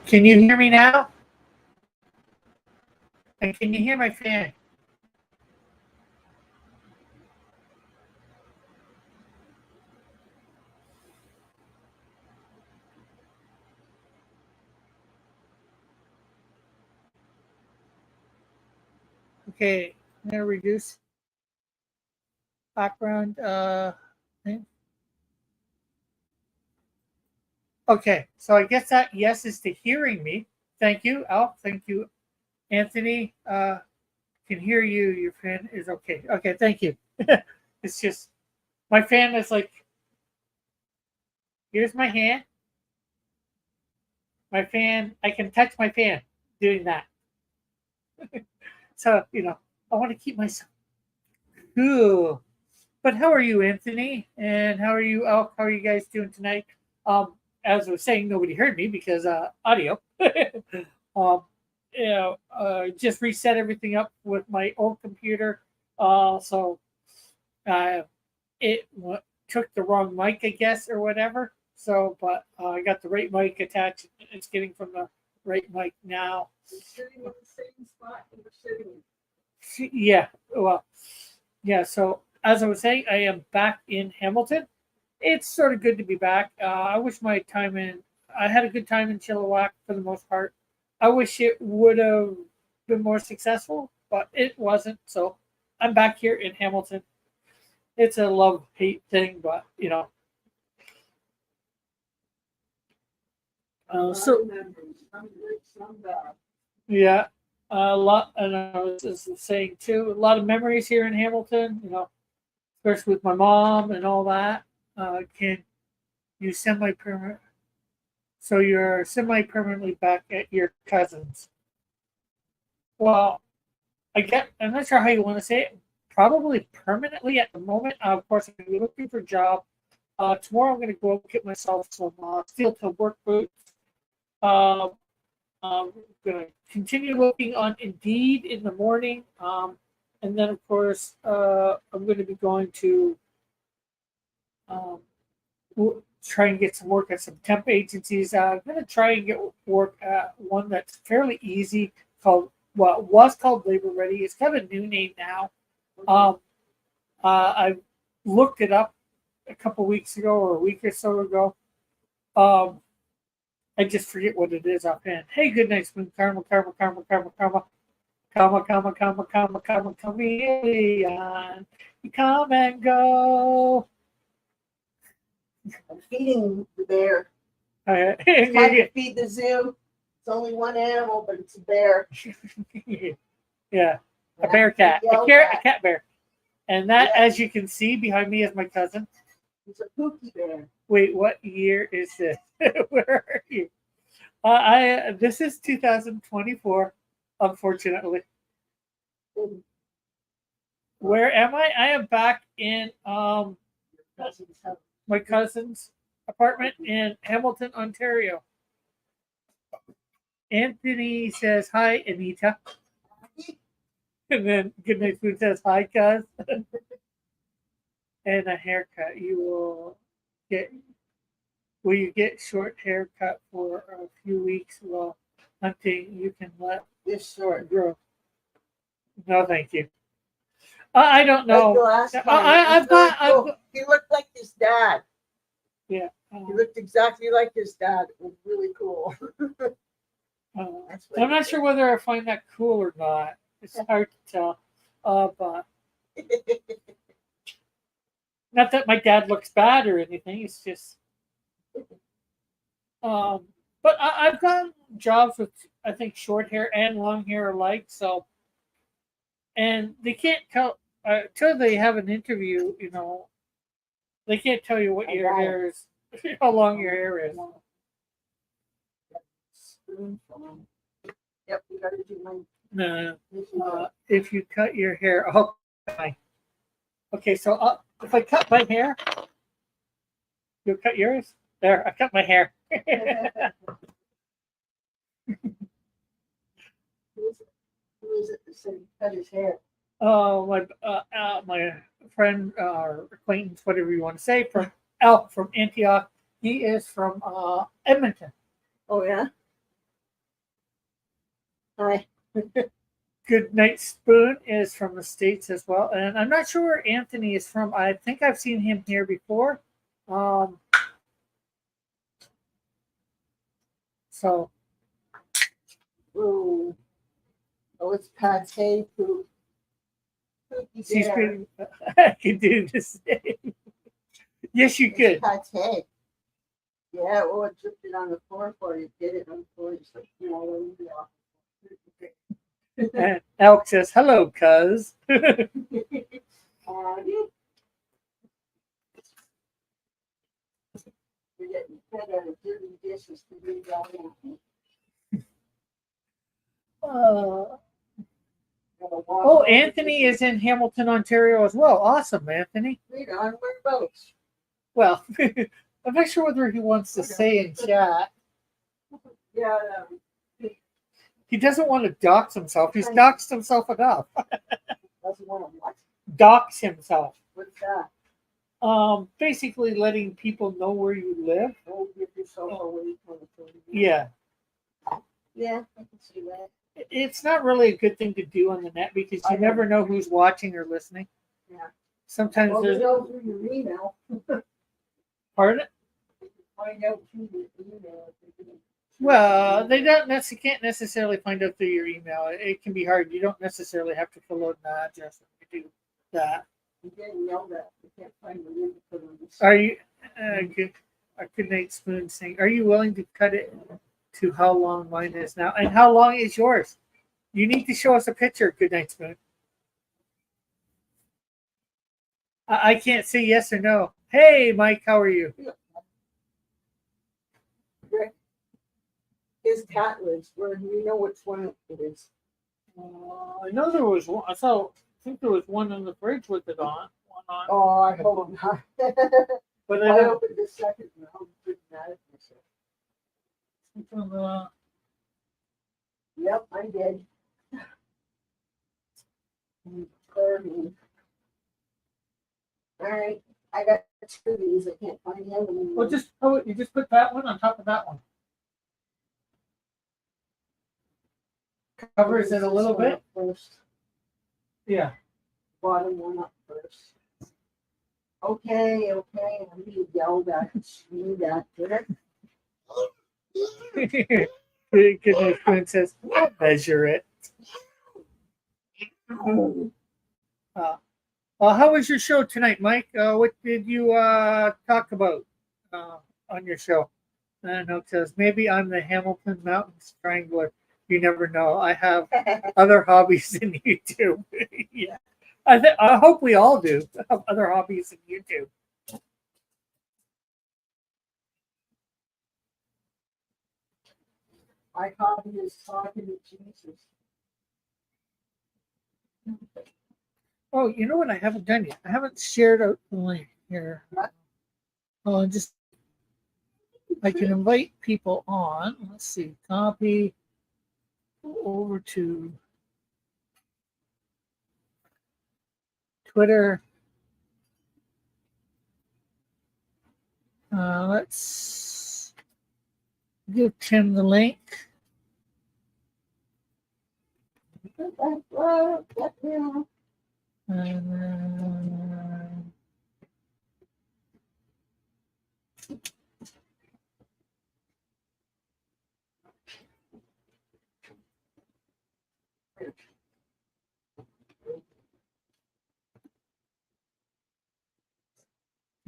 Can you hear me now? And can you hear my fan? Okay, I'm gonna reduce background thing. Okay, so I guess that yes is to hearing me. Thank you, Al. Thank you, Anthony. Can hear you. Your fan is okay. Okay, thank you. It's just my fan is like, here's my hand. My fan, I can touch my fan doing that. So, I want to keep myself cool. But how are you, Anthony? And how are you, Al? How are you guys doing tonight? As I was saying, nobody heard me because audio. um, just reset everything up with my old computer. So uh, it took the wrong mic, I guess, or whatever. So, but I got the right mic attached. It's getting from the right mic now. You're sitting in the same spot you were sitting Yeah, well, yeah. So as I was saying, I am back in Hamilton. It's sort of good to be back. I wish my time in. I had a good time in Chilliwack for the most part. I wish it would have been more successful, but it wasn't. So I'm back here in Hamilton. It's a love hate thing, but so some good, some bad. yeah, a lot. And I was just saying too, a lot of memories here in Hamilton. Especially with my mom and all that. Can you semi-permanent? So you're semi-permanently back at your cousin's. Well, I'm not sure how you want to say it. Probably permanently at the moment. Of course, I'm going to be looking for a job. Tomorrow, I'm going to go get myself some steel-toe work boots. Um, I'm going to continue looking on Indeed in the morning. And then, of course, I'm going to be going to um, try and get some work at some temp agencies. I'm going to try and get work at one that's fairly easy called, well, it was called Labor Ready. It's got a new name now. Um, I looked it up a couple weeks ago or a week or so ago. Um, I just forget what it is offhand. Hey, good night, Spoon. Karma, karma, karma, karma, karma. Karma, karma, karma, karma, karma, chameleon. You come and go. I'm feeding the bear. Uh, Trying to feed the zoo. It's only one animal, but it's a bear. Yeah, a bear cat, a cat bear. And that, as you can see behind me, is my cousin. It's a Pookie bear. Wait, what year is this? Where are you? This is 2024, unfortunately. Where am I? I am back in my cousin's apartment in Hamilton, Ontario. Anthony says hi, Anita. And then Goodnight Food says hi, cuz. And a haircut. Will you get short haircut for a few weeks while hunting? You can let this short grow. No, thank you. I don't know. Like the last time. I've got. He looked like his dad. Yeah. He looked exactly like his dad. It was really cool. I'm not sure whether I find that cool or not. It's hard to tell. But not that my dad looks bad or anything. It's just. But I've gotten jobs with, I think, short hair and long hair alike. So, and they can't tell until they have an interview. They can't tell you what your hair is, how long your hair is. Yep, you gotta do mine. No, if you cut your hair, okay. So if I cut my hair, you'll cut yours. There, I cut my hair. Who is it that said he cut his hair? Oh, my friend or acquaintance, whatever you want to say, from Al from Antioch. He is from Edmonton. Oh yeah. Hi. Good Night Spoon is from the States as well. And I'm not sure where Anthony is from. I think I've seen him here before. Um, so, Ooh. Oh, it's pate poop. Poopy she's dinner. been, I could do the same. Yes, you could. It's pate. Yeah, well, I dripped it on the floor for you. Did it on the floor. Just like, you know, when you off. And Alex says, hello, cuz. You're getting fed out of dirty dishes to be down. Oh, Anthony is in Hamilton, Ontario as well. Awesome, Anthony. Read on whereabouts. Well, I'm not sure whether he wants to say in chat. Yeah, He doesn't want to dox himself. He's doxed himself enough. doesn't want to what? Dox himself. What's that? Basically letting people know where you live. Oh, give yourself away from the phone. Yeah. Yeah, I can see that. It's not really a good thing to do on the net because you never know who's watching or listening. Yeah. Sometimes Well, there's. they know through your email. Pardon? Find out through your email. Well, they can't necessarily find out through your email. It can be hard. You don't necessarily have to fill out an address if you do that. You didn't know that. You can't find the link for them. Are you? Good Night Spoon saying, are you willing to cut it to how long mine is now? And how long is yours? You need to show us a picture, Good Night Spoon. I can't say yes or no. Hey, Mike, how are you? His cat lives where you know which one it is. I know there was one. I think there was one in the fridge with it on. One on. Oh, I hope not. But I opened the second one. I'm pretty mad at myself. Yep, I did. All right, I got two of these. I can't find the other one. Well, you just put that one on top of that one. Covers it a little bit. First. Yeah. Bottom one up first. Okay. I'm being yelled at. You that there. Goodness, Quinn says, measure it. How was your show tonight, Mike? What did you talk about on your show? And it says, maybe I'm the Hamilton Mountain Strangler. You never know. I have other hobbies than you do. Yeah. I hope we all do have other hobbies than you do. My hobby is talking to Jesus. Oh, you know what I haven't done yet? I haven't shared out the link here. Oh, I can invite people on. Let's see. Copy over to Twitter. Let's give Tim the link. And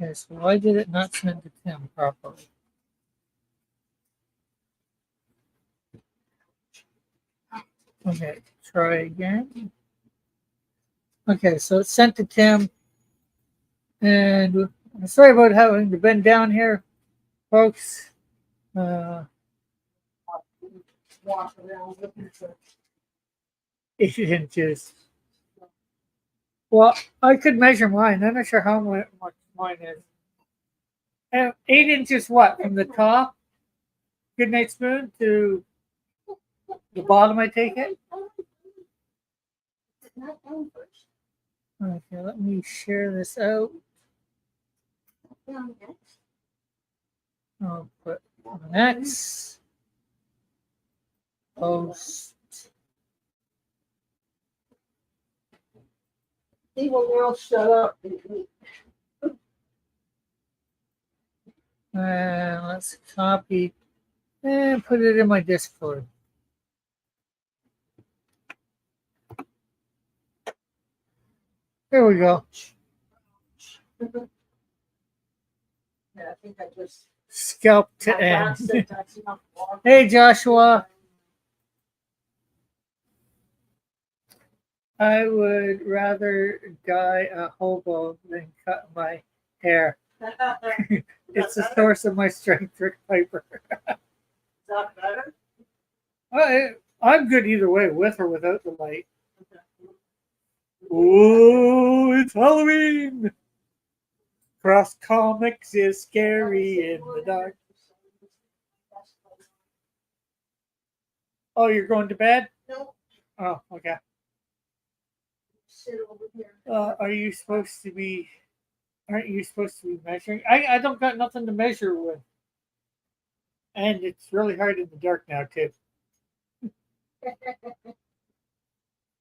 okay, so why did it not send to Tim properly? Okay, try again. Okay, so it's sent to Tim. And I'm sorry about having to bend down here, folks. Walk around looking for 8 inches. Well, I could measure mine. I'm not sure how much mine is. 8 inches what? From the top, Good Night Spoon, to the bottom, I take it? Okay, let me share this out. I'll put next. Post. He will now shut up and eat. Let's copy and put it in my Discord. There we go. Yeah, I think I just. Scalp to my back end. said that's enough water. Hey, Joshua. I would rather die a hobo than cut my hair. It's the source of my strength, Rick Piper. Is that better? I'm good either way, with or without the light. Oh, it's Halloween! Cross Comics is scary in the dark. Oh, you're going to bed? No, Oh, okay. sit over here. Are you supposed to be? Aren't you supposed to be measuring? I don't got nothing to measure with, and it's really hard in the dark now too.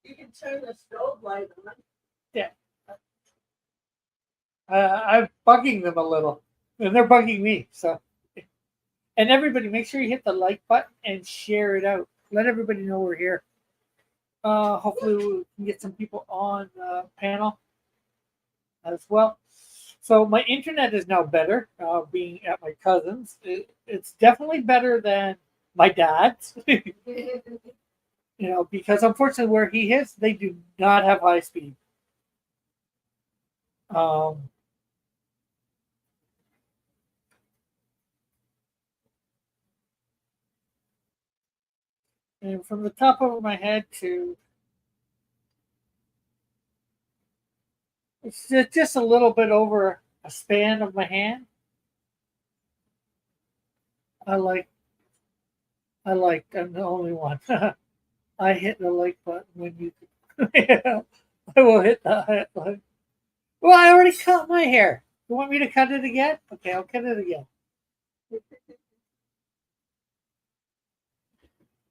You can turn the stove light on. I'm bugging them a little, and they're bugging me. So, and everybody, make sure you hit the like button and share it out. Let everybody know we're here. Hopefully, we can get some people on the panel as well. So my internet is now better. Being at my cousin's, it's definitely better than my dad's. Because unfortunately, where he is, they do not have high speed. And from the top of my head to it's just a little bit over a span of my hand. I'm the only one. I hit the like button when you. I will hit that button. Well, I already cut my hair. You want me to cut it again? Okay, I'll cut it again.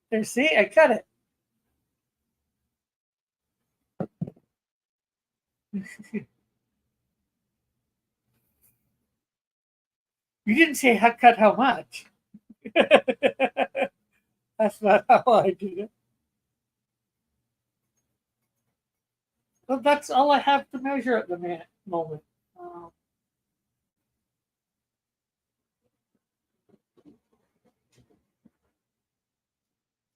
There, see, I cut it. You didn't say cut how much. That's not how I did it. But that's all I have to measure at the moment.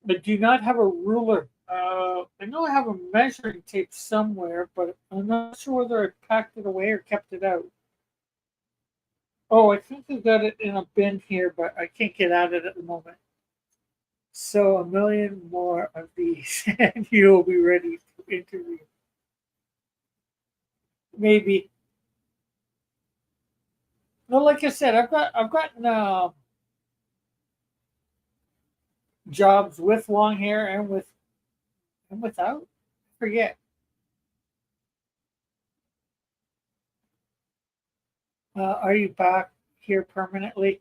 I do not have a ruler. I know I have a measuring tape somewhere, but I'm not sure whether I packed it away or kept it out. Oh, I think I got it in a bin here, but I can't get at it at the moment. So a million more of these, and you'll be ready to interview. Maybe. No, like I said, I've gotten jobs with long hair and without. I forget. Are you back here permanently?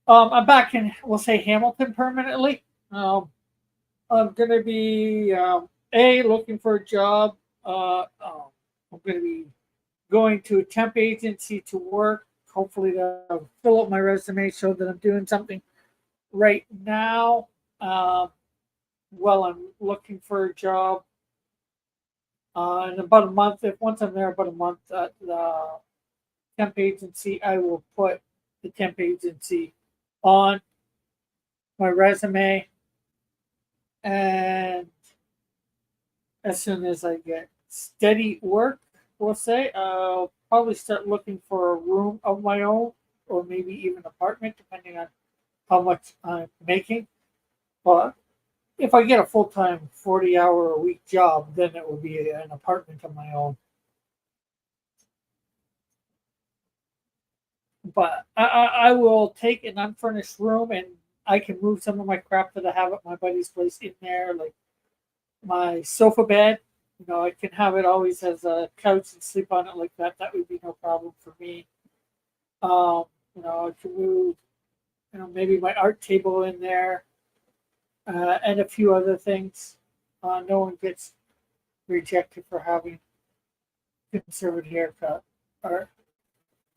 I'm back in, we'll say, Hamilton permanently. I'm going to be looking for a job. I'm going to be going to a temp agency to work. Hopefully, they'll fill up my resume, show that I'm doing something right now. While I'm looking for a job. In about a month, once I'm there about a month at the temp agency, I will put the temp agency on my resume, and as soon as I get steady work, we'll say, I'll probably start looking for a room of my own, or maybe even an apartment, depending on how much I'm making. But if I get a full-time 40-hour-a-week job, then it will be an apartment of my own. But I will take an unfurnished room, and I can move some of my crap that I have at my buddy's place in there, like my sofa bed. I can have it always as a couch and sleep on it like that. That would be no problem for me. I can move, maybe my art table in there, and a few other things. No one gets rejected for having conservative haircut, or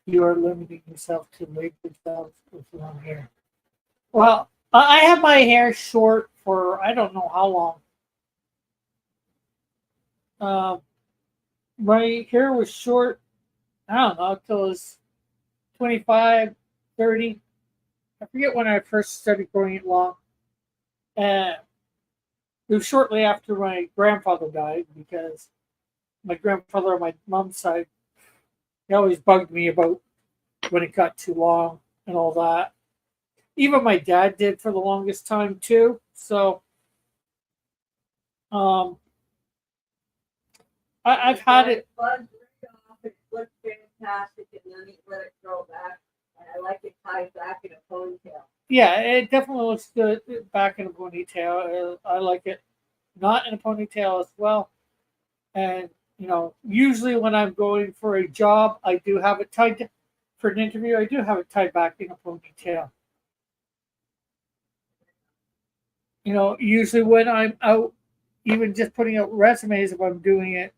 you are limiting yourself to laser jobs with long hair. Well, I have my hair short for I don't know how long. Uh, my hair was short, I don't know, till it was 25, 30. I forget when I first started growing it long. And it was shortly after my grandfather died because my grandfather on my mom's side, he always bugged me about when it got too long and all that. Even my dad did for the longest time too. So um, I've had it. Buds right off, it looks fantastic, and then you let it grow back. And I like it tied back in a ponytail. Yeah, it definitely looks good back in a ponytail. I like it not in a ponytail as well. And usually when I'm going for a job, I do have it tied for an interview. I do have it tied back in a ponytail. Usually when I'm out, even just putting out resumes, if I'm doing it,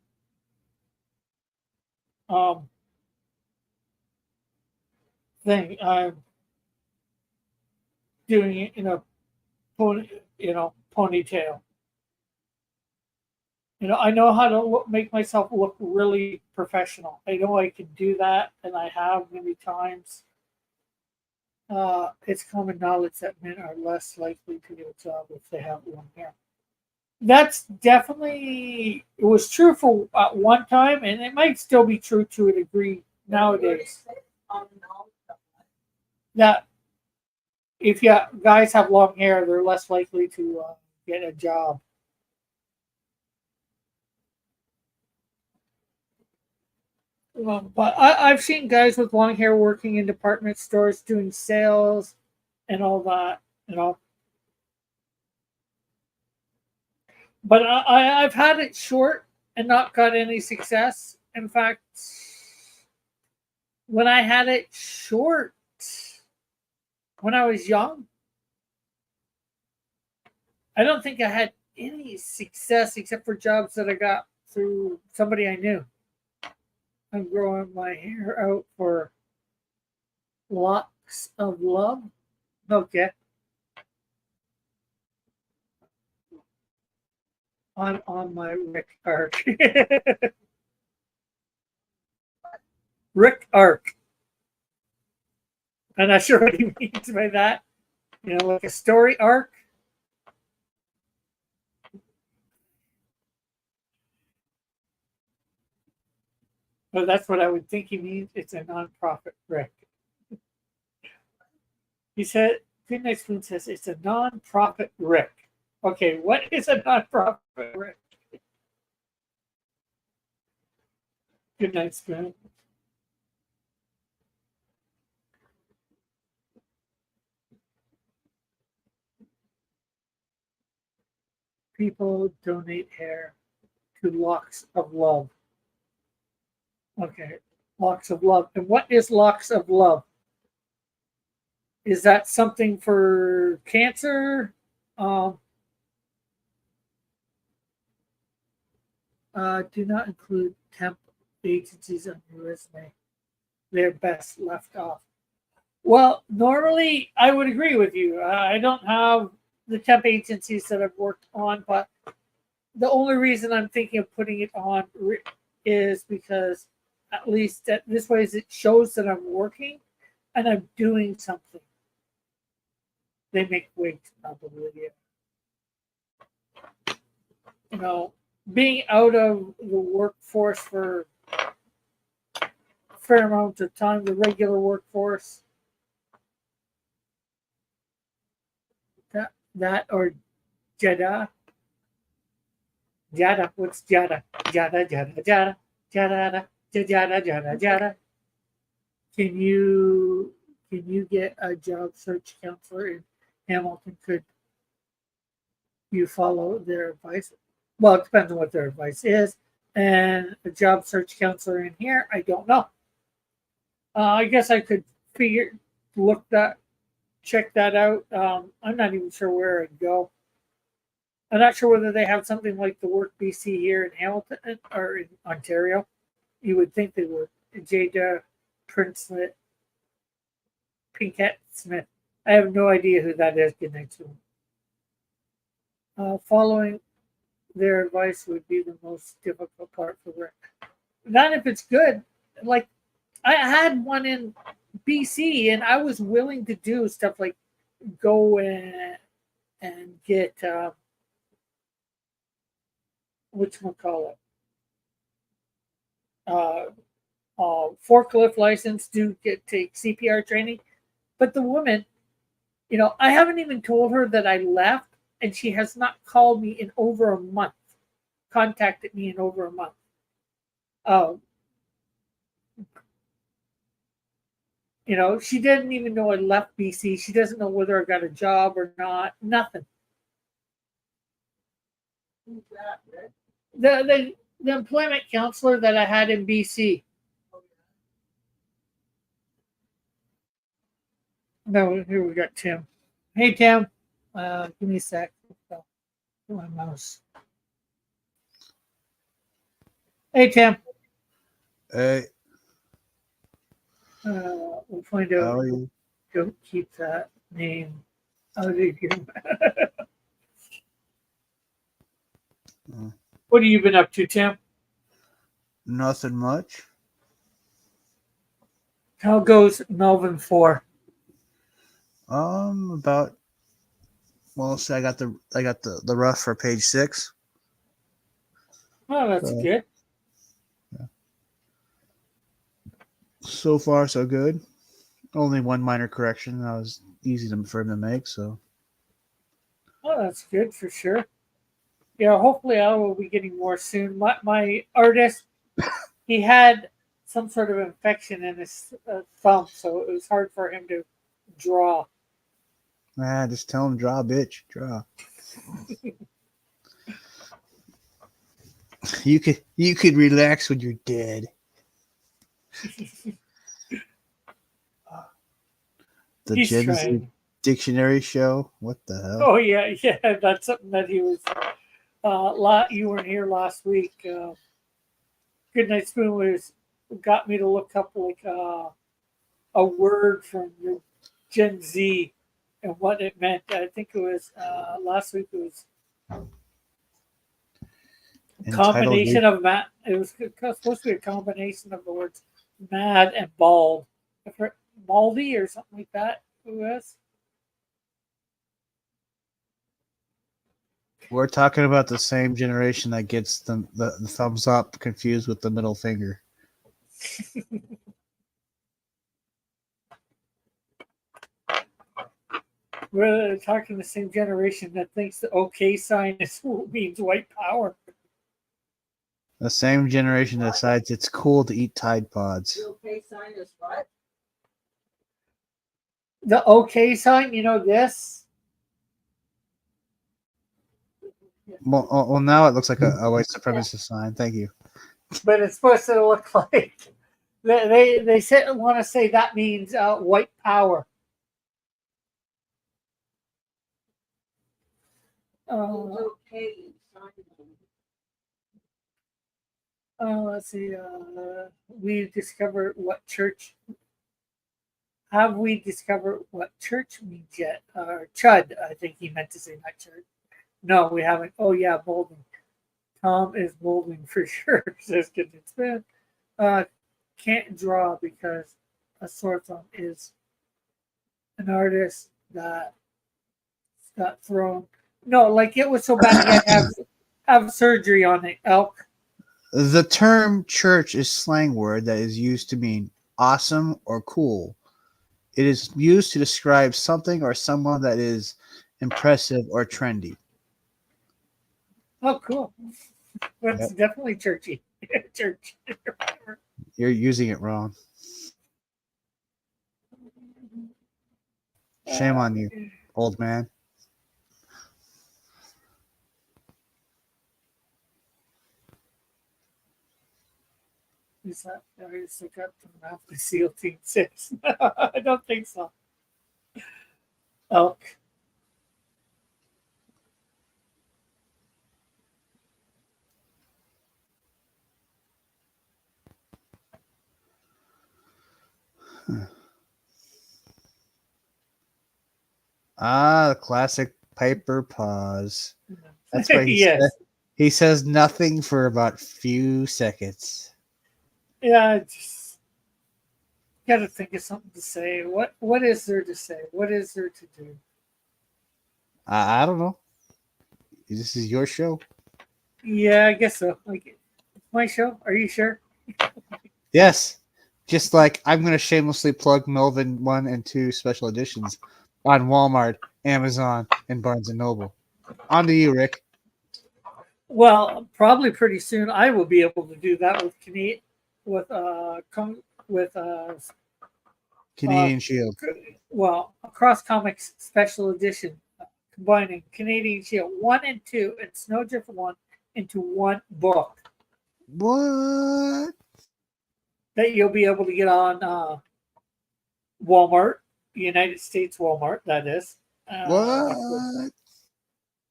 um, I'm doing it in a ponytail. I know how to make myself look really professional. I know I can do that, and I have many times. It's common knowledge that men are less likely to get a job if they have long hair. That's definitely it was true for at one time, and it might still be true to a degree nowadays. That if guys have long hair, they're less likely to get a job. But I've seen guys with long hair working in department stores doing sales and all that, you know. But I've had it short and not got any success. In fact, when I had it short, when I was young, I don't think I had any success except for jobs that I got through somebody I knew. I'm growing my hair out for locks of love. Okay. On my Rick arc. Rick arc. I'm not sure what he means by that. Like a story arc. But that's what I would think he means. It's a nonprofit Rick. He said, Good Night Spoon says it's a nonprofit Rick. Okay, what is a nonprofit Rick? Good Night Spoon. People donate hair to Locks of Love. Okay, Locks of Love. And what is Locks of Love? Is that something for cancer? Do not include temp agencies on your resume. They're best left off. Well, normally I would agree with you. I don't have the temp agencies that I've worked on, but the only reason I'm thinking of putting it on is because at least this way it shows that I'm working and I'm doing something. They make wigs probably. Being out of the workforce for a fair amount of time, the regular workforce, that or Jada. Jada, what's Jada? Jada, Jada, Jada, Jada, Jada, Jada, Jada. Can you get a job search counselor in Hamilton? Could you follow their advice? Well, it depends on what their advice is. And a job search counselor in here, I don't know. I guess I could check that out. I'm not even sure where I'd go. I'm not sure whether they have something like the Work BC here in Hamilton or in Ontario. You would think they would. Jada Princelet, Pinkett Smith. I have no idea who that is. Good night to them. Following their advice would be the most difficult part for Rick. Not if it's good. Like I had one in BC, and I was willing to do stuff like go and get whatchamacallit, uh, forklift license, take CPR training. But the woman, I haven't even told her that I left, and she has not called me in over a month, contacted me in over a month. Um, she didn't even know I left BC. She doesn't know whether I got a job or not. Nothing. Who's that, Rick? The employment counselor that I had in BC. No, here we got Tim. Hey Tim, give me a sec. My mouse. Hey Tim. Hey, We'll find how out. are you? Don't keep that name out of here. What have you been up to, Tim? Nothing much. How goes Melvin 4? About see, I got the rough for page 6. Oh, that's good. So far, so good. Only one minor correction that was easy for him to make. So Oh, that's good for sure. Yeah, hopefully I will be getting more soon. My artist, he had some sort of infection in his thumb, so it was hard for him to draw. just tell him draw, bitch, draw. You could relax when you're dead. The He's Gen trying. Z dictionary show. What the hell? Oh yeah, that's something that he was. You weren't here last week. Good Night Spoon got me to look up like a word from the Gen Z and what it meant. I think it was last week. It was a combination of mad. It was supposed to be a combination of the words mad and bald. Baldy or something like that. Who was? We're talking about the same generation that gets the thumbs up confused with the middle finger. We're talking the same generation that thinks the OK sign means white power. The same generation that decides it's cool to eat Tide Pods. The okay sign is what? The OK sign, this? Well, now it looks like a white supremacist sign. Thank you. But it's supposed to look like they want to say that means white power. Okay sign. Let's see. We discovered what church. Have we discovered what church means yet? Chud, I think he meant to say not church. No, we haven't. Oh yeah, bolding. Tom is bolding for sure. Says good. It's been. Can't draw because a sore thumb is an artist that got thrown. No, like it was so bad he had to have surgery on it. Elk. The term church is slang word that is used to mean awesome or cool. It is used to describe something or someone that is impressive or trendy. Oh, cool. That's definitely churchy. Church. You're using it wrong. Shame on you, old man. Is that I just look up to map the SEAL Team 6? I don't think so. Elk. Ah, the classic Piper pause. That's where Yes. he says nothing for about few seconds. Yeah, I just got to think of something to say. What is there to say? What is there to do? I don't know. This is your show. Yeah, I guess so. Like, it's my show. Are you sure? Yes. Just like I'm going to shamelessly plug Melvin 1 and 2 special editions on Walmart, Amazon, and Barnes & Noble. On to you, Rick. Well, probably pretty soon I will be able to do that with with Canadian Shield. well, Cross Comics Special Edition, combining Canadian Shield 1 and 2 and Snowdrift 1 into one book What? that you'll be able to get on Walmart, United States Walmart, that is. What?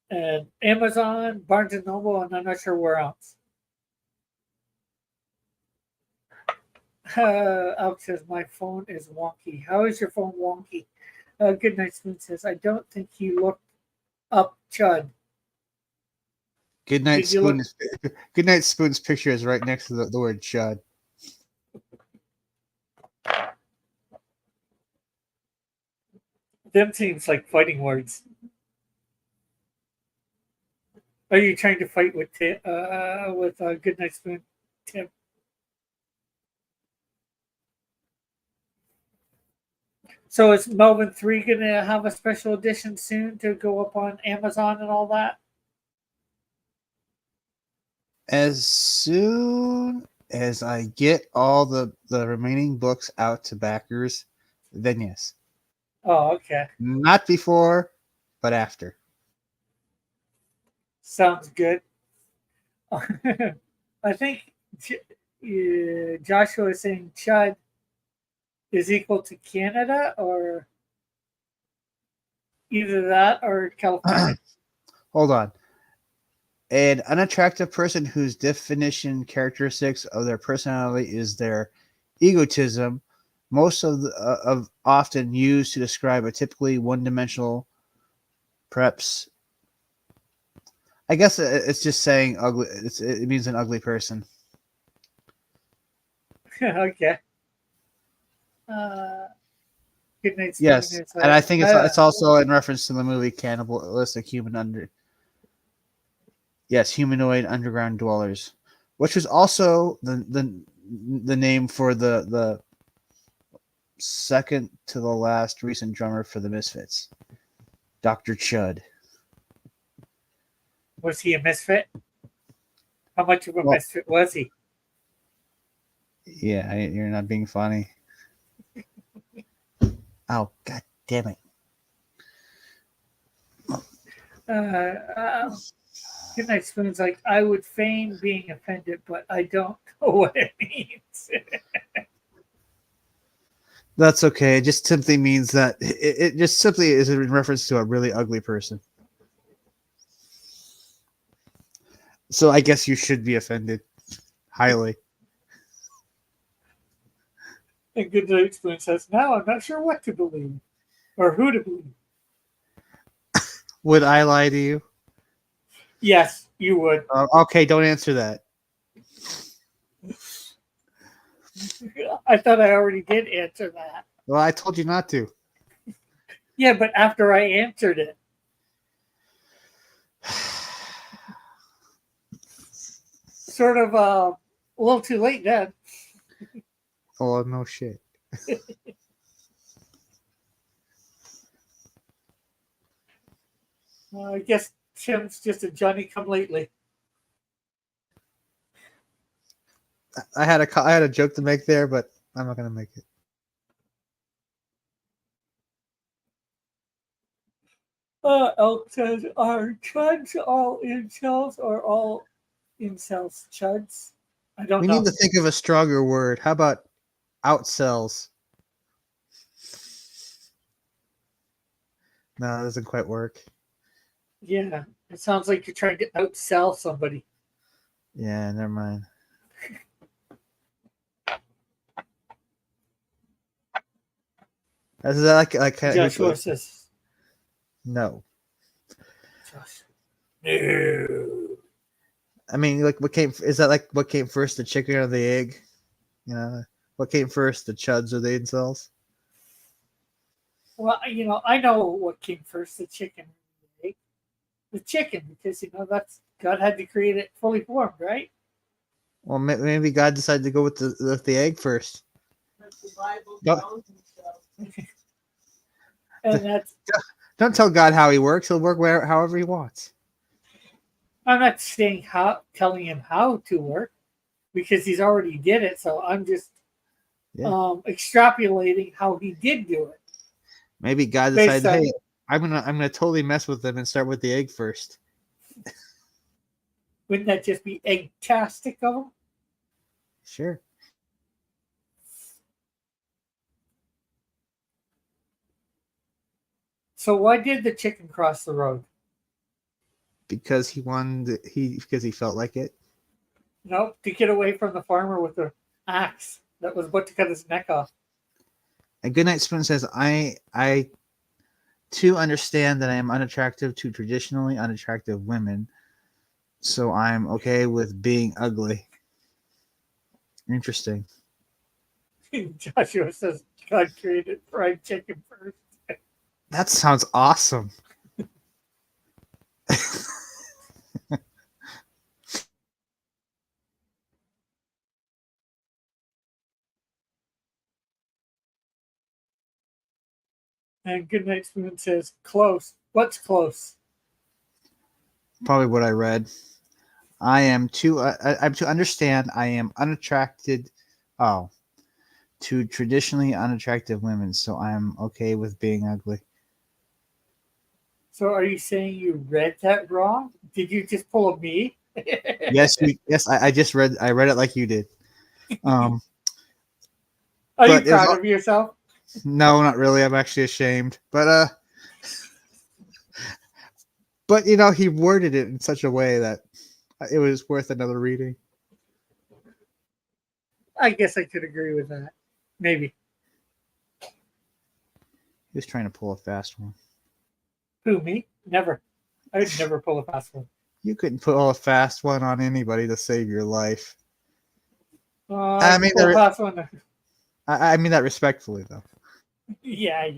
And Amazon, Barnes and Noble, and I'm not sure where else. Alex says my phone is wonky. How is your phone wonky? Good Night Spoon says I don't think you looked up Chud. Goodnight Did you look- Spoon. Goodnight Spoon's picture is right next to the word Chud. Them seems like fighting words. Are you trying to fight with Good Night Spoon, Tim? So is Melvin 3 going to have a special edition soon to go up on Amazon and all that? As soon as I get all the remaining books out to backers, then yes. Oh, okay. Not before, but after. Sounds good. I think Joshua is saying Chud is equal to Canada, or either that or California. Hold on. An unattractive person whose definition characteristics of their personality is their egotism, most of often used to describe a typically one-dimensional, perhaps. I guess it's just saying ugly. It means an ugly person. Okay. Good Night Spoon Yes, is and I think it's also in reference to the movie Cannibalistic Humanoid Underground Dwellers, which was also the name for the second to the last recent drummer for the Misfits, Dr. Chud. Was he a misfit? How much of a misfit was he? Yeah, you're not being funny. Oh, god damn it. Good Night Spoon's like, I would feign being offended, but I don't know what it means. That's okay. It just simply means that it just simply is in reference to a really ugly person. So I guess you should be offended. Highly. And Good Night Spoon says, now I'm not sure what to believe or who to believe. Would I lie to you? Yes, you would. Okay, don't answer that. I thought I already did answer that. Well, I told you not to. Yeah, but after I answered it. Sort of a little too late then. Oh, no shit. I guess Tim's just a Johnny come lately. I had a joke to make there, but I'm not gonna make it. Elk says, are chuds all incels or all incels chuds? I don't We know. need to think of a stronger word. How about outsells? No, that doesn't quite work. Yeah, it sounds like you're trying to outsell somebody. Yeah, never mind. Is that like kind of Joshua says, no? Josh, no. I mean, like what came? Is that like what came first, the chicken or the egg? You know, what came first, the chuds or the incels? Well, I know what came first, the chicken or the egg. The chicken, because, that's God had to create it fully formed, right? Well, maybe God decided to go with the egg first. But the Bible Don't, tells us so. And that's, don't tell God how He works. He'll work however He wants. I'm not telling him how to work because he's already did it. So I'm just Yeah. extrapolating how he did do it. Maybe God Based decided, on- hey, I'm gonna totally mess with them and start with the egg first. Wouldn't that just be egg-tastic of him? Sure. So why did the chicken cross the road? Because because he felt like it. No, to get away from the farmer with the axe that was about to cut his neck off. And Goodnight Spoon says, I too understand that I am unattractive to traditionally unattractive women, so I'm okay with being ugly. Interesting. Joshua says God created fried chicken first. That sounds awesome. And Goodnight Spoon says, close. What's close? Probably what I read. I'm to understand I am unattracted to traditionally unattractive women, so I'm okay with being ugly. So are you saying you read that wrong? Did you just pull a me? Yes, I just read it like you did. Are you but proud of yourself? No, not really. I'm actually ashamed. But he worded it in such a way that it was worth another reading. I guess I could agree with that. Maybe. He was trying to pull a fast one. Who, me? Never. I would never pull a fast one. You couldn't pull a fast one on anybody to save your life. I mean, pull a fast one. I mean that respectfully, though. Yeah.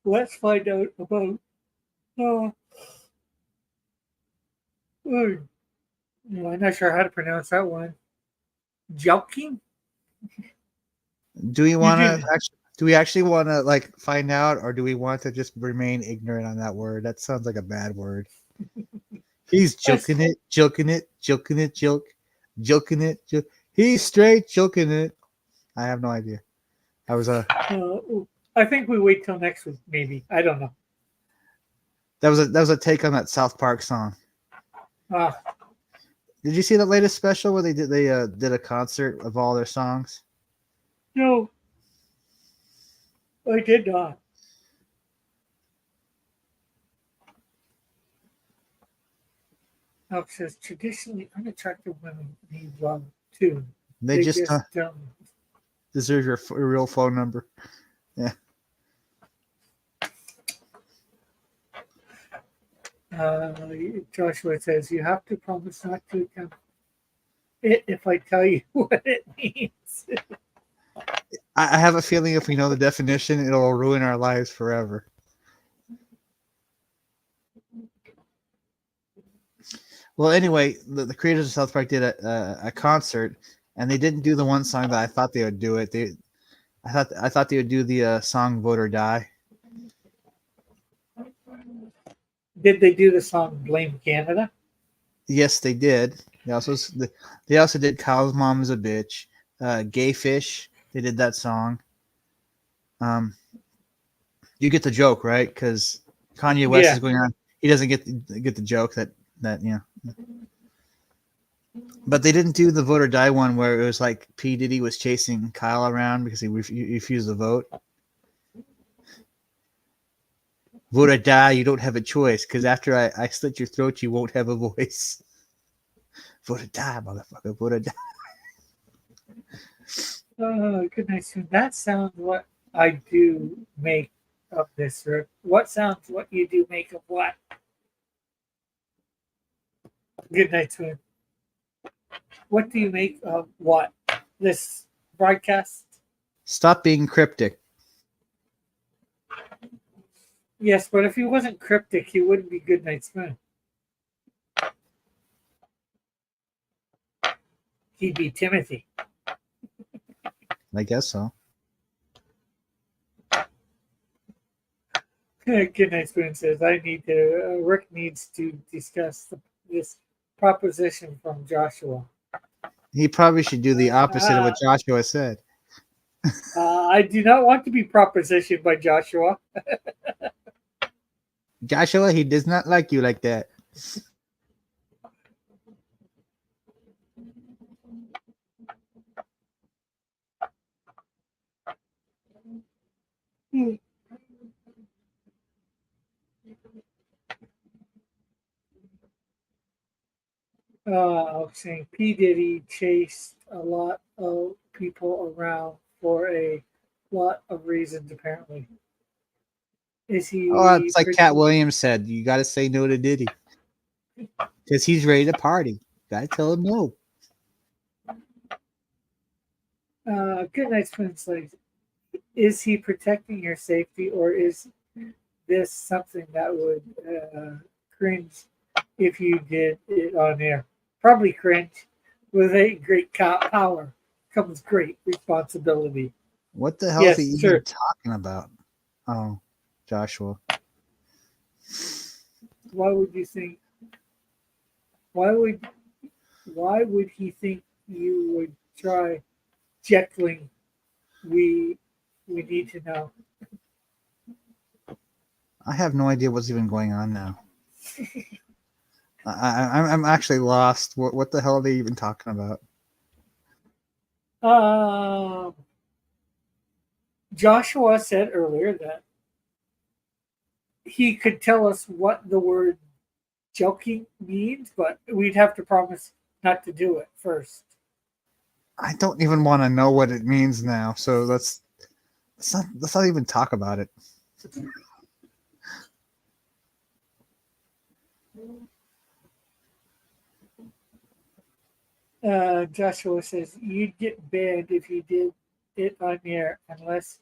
Let's find out about. I'm not sure how to pronounce that one. Joking? Do we want did. to actually? Do we actually want to find out, or do we want to just remain ignorant on that word? That sounds like a bad word. He's joking it. He's straight joking it. I have no idea. I was I think we wait till next week, maybe. I don't know. That was a take on that South Park song. Did you see the latest special where they did a concert of all their songs? No, I did not. Alex says traditionally unattractive women need love too. They just don't deserve your real phone number. Yeah. Joshua says you have to promise not to attempt it if I tell you what it means. I have a feeling if we know the definition, it'll ruin our lives forever. Well, anyway, the creators of South Park did a concert, and they didn't do the one song that I thought they would do it. I thought they would do the song "Vote or Die." Did they do the song "Blame Canada"? Yes, they did. They also did "Kyle's Mom is a Bitch," "Gay Fish." They did that song. You get the joke, right? Because Kanye West is going on. He doesn't get the joke that. But they didn't do the "Vote or Die" one where it was like P. Diddy was chasing Kyle around because he refused to vote. Vote or die, you don't have a choice, because after I slit your throat, you won't have a voice. Vote or die, motherfucker. Vote or die. Oh, good night soon. That sounds what I do make of this, Rick. What sounds what you do make of what? Good night soon. What do you make of what? This broadcast? Stop being cryptic. Yes, but if he wasn't cryptic, he wouldn't be Good Night Spoon. He'd be Timothy. I guess so. Good Night Spoon says, Rick needs to discuss this proposition from Joshua. He probably should do the opposite of what Uh, Joshua said. I do not want to be propositioned by Joshua. Joshua, he does not like you like that. I was saying P. Diddy chased a lot of people around for a lot of reasons, apparently. Is Oh, he it's like pretty, Cat Williams said. You got to say no to Diddy because he's ready to party. Got to tell him no. Good Night Spoon's like, is he protecting your safety or is this something that would cringe if you did it on air? Probably cringe. With a great power comes great responsibility. What the hell is he Yes, even sure. talking about? Oh, Joshua. Why would you think? Why would? Why would he think you would try Jekyling? We need to know. I have no idea what's even going on now. I'm actually lost. What the hell are they even talking about? Joshua said earlier that he could tell us what the word joking means, but we'd have to promise not to do it first. I don't even want to know what it means now. So let's not even talk about it. Joshua says you'd get banned if you did it on air unless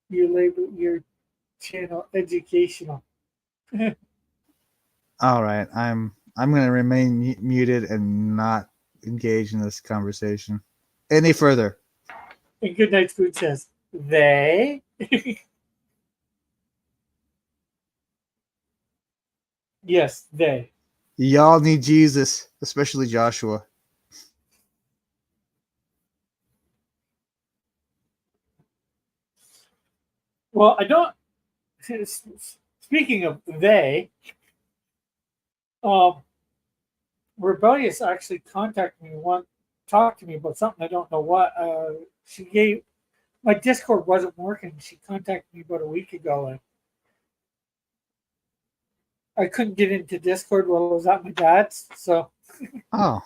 you label your channel educational. All right, I'm gonna remain muted and not engage in this conversation any further. And Goodnight Food says they. Yes, they. Y'all need Jesus, especially Joshua. Well, I don't. Speaking of they, um, Rebellious actually contacted me talked to me about something I don't know what. She gave my Discord wasn't working. She contacted me about a week ago, and I couldn't get into Discord while I was at my dad's. So Oh,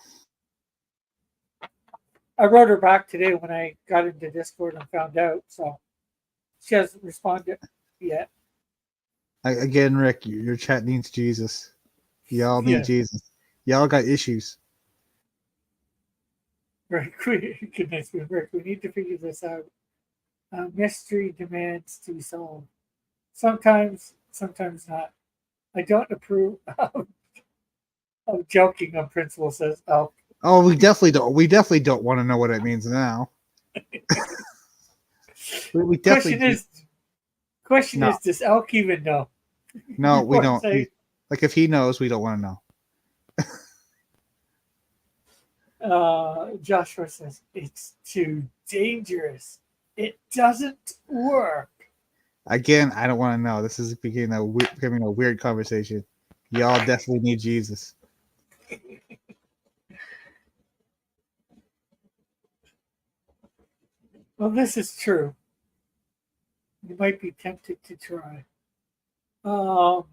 I wrote her back today when I got into Discord and found out. So she hasn't responded yet. again, Rick, your chat needs Jesus. Y'all need Yeah, Jesus. Y'all got issues. right. Goodness, Rick. We need to figure this out. Mystery demands to be solved. Sometimes, sometimes not. I don't approve of joking on principle, says Elk. Oh, we definitely don't. We definitely don't want to know what it means now. We definitely Question do. is, question No, is, does Elk even know? no, we Before I don't. say, Like if he knows, we don't want to know. Joshua says, it's too dangerous. It doesn't work. Again, I don't want to know. This is becoming a weird conversation. Y'all definitely need Jesus. Well, this is true. You might be tempted to try. Um,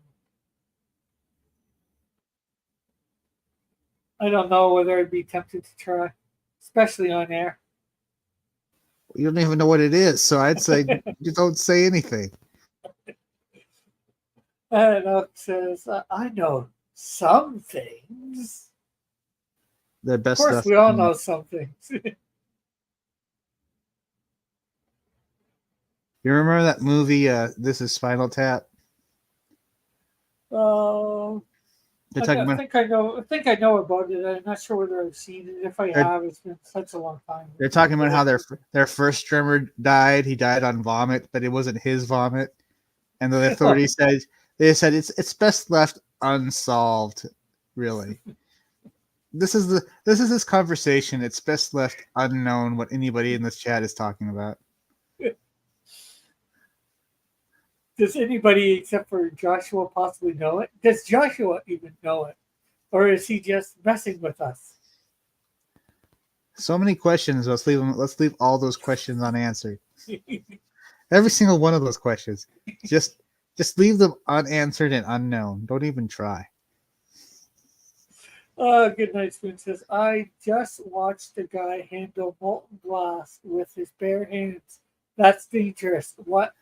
I don't know whether I'd be tempted to try, especially on air. You don't even know what it is, so I'd say you don't say anything. And Elk says, I know some things. The Of best course, stuff. we all know some things. You remember that movie? This is Spinal Tap. Oh, They're I talking don't about. think I know. I think I know about it. I'm not sure whether I've seen it. If I They're, have, it's been such a long time. they're talking about how their first drummer died. He died on vomit, but it wasn't his vomit. And the authorities said it's best left unsolved. Really, this is this conversation. It's best left unknown what anybody in this chat is talking about. Does anybody except for Joshua possibly know it? Does Joshua even know it, or is he just messing with us? So many questions. Let's leave them. Let's leave all those questions unanswered. Every single one of those questions. Just leave them unanswered and unknown. Don't even try. Good night, Spoon says, I just watched a guy handle molten glass with his bare hands. That's dangerous. What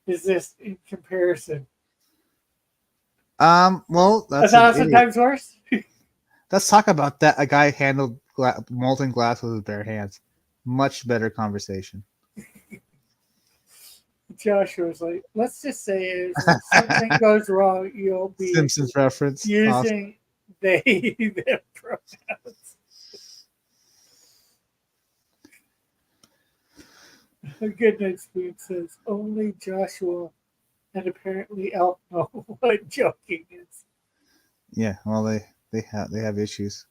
is this in comparison? Well, A that's an thousand idiot. times worse? Let's talk about that. A guy handled molten glass with his bare hands. Much better conversation. Joshua's like, let's just say if something goes wrong, you'll be Simpsons reference. Awesome. using they, them pronouns. A good night, Spoon says, only Joshua and apparently Elf know what joking is. Yeah, well they have issues.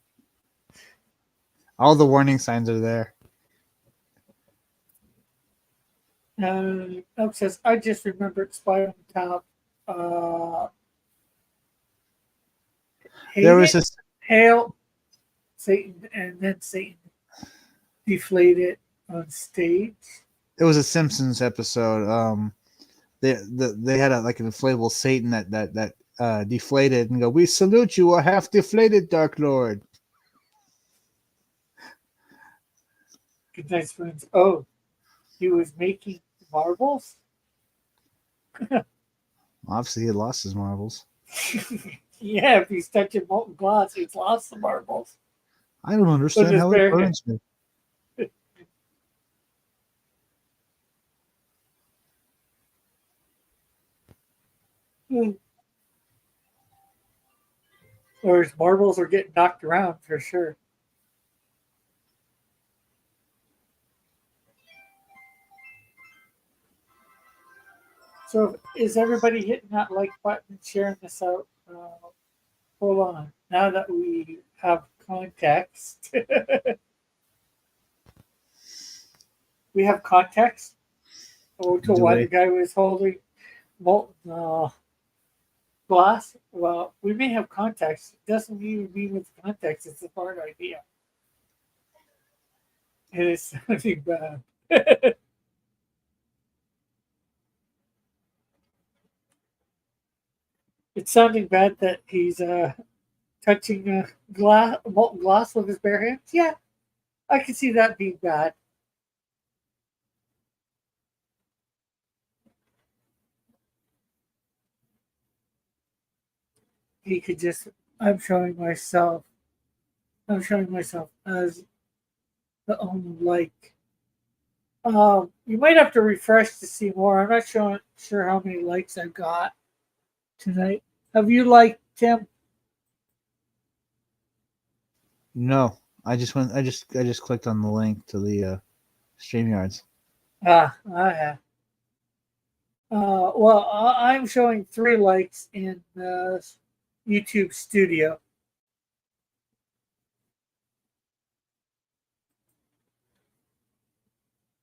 All the warning signs are there. Elk says, I just remembered Spinal Tap. There was Hated, this. hail, Satan, and then Satan deflated on stage. It was a Simpsons episode. They had like an inflatable Satan that deflated and go, "We salute you, a half deflated Dark Lord." Good night, Spoons. Oh, he was making marbles? Obviously, he lost his marbles. Yeah, if he's touching molten glass, he's lost the marbles. I don't understand his how it bare burns me. Or his marbles are getting knocked around for sure. So is everybody hitting that like button and sharing this out? Hold on. Now that we have context, we have context to why the guy was holding molten glass. Well, we may have context. It doesn't even mean with context. It's a hard idea. It is sounding bad. It's sounding bad that he's touching molten glass with his bare hands. Yeah, I can see that being bad. He could just. I'm showing myself. I'm showing myself as the only like. You might have to refresh to see more. I'm not sure how many likes I've got tonight. Have you liked Tim? No, I just went. I just clicked on the link to the StreamYards. I have. Well, I'm showing 3 likes in YouTube Studio.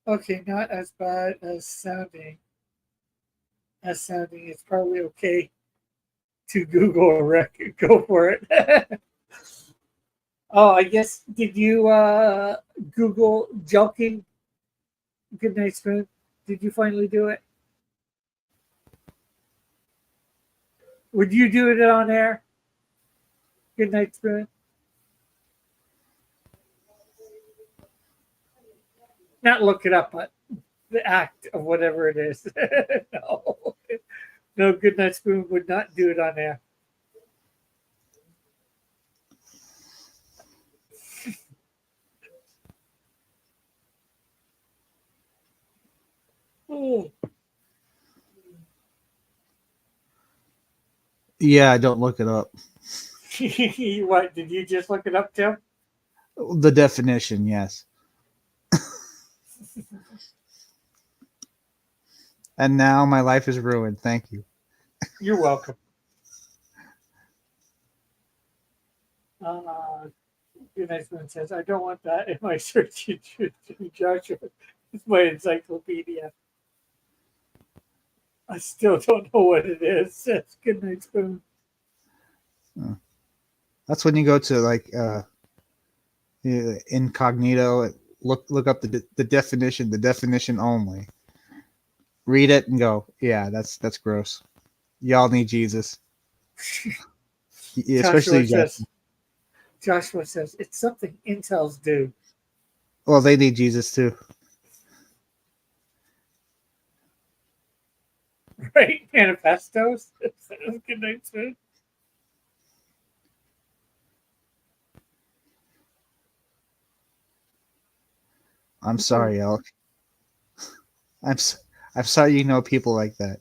Okay, not as bad as sounding. It's probably okay to Google a record. Go for it. Oh, I guess, did you Google joking? Good night, Spoon. Did you finally do it? Would you do it on air? Good night, Spoon. Not look it up, but the act of whatever it is. No. No, Goodnight Spoon would not do it on air. Oh. Yeah, don't look it up. What, did you just look it up, Tim? The definition, yes. And now my life is ruined. Thank you. You're welcome. Goodnight Spoon says, I don't want that in my search engine. Joshua, it's my encyclopedia. I still don't know what it is. Says Goodnight Spoon. That's when you go to like incognito, look up the definition only. Read it and go, yeah, that's gross. Y'all need Jesus. Especially Joshua says, it's something incels do. well, they need Jesus too. Right? Manifestos. Goodnight Spoon. I'm sorry, Alec. I'm sorry you know people like that.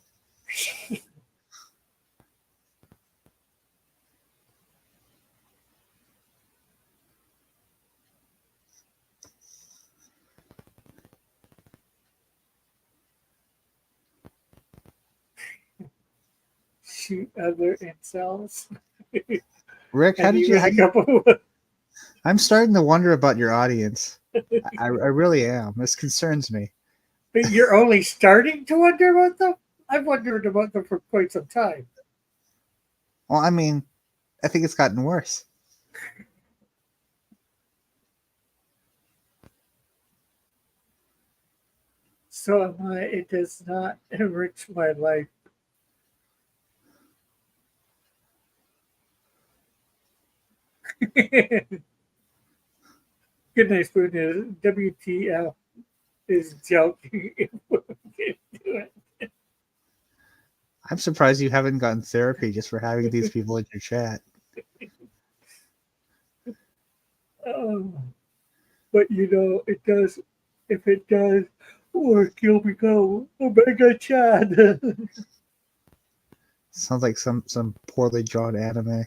Shoot other incels. Rick, how And did even you? a couple. I'm starting to wonder about your audience. I really am. This concerns me. But you're only starting to wonder about them? I've wondered about them for quite some time. Well, I mean, I think it's gotten worse. So am I. It does not enrich my life. Good night, Spoon is WTF is joking. I'm surprised you haven't gotten therapy just for having these people in your chat. But you know, it does. If it does work, you'll become a mega Chad. Sounds like some poorly drawn anime.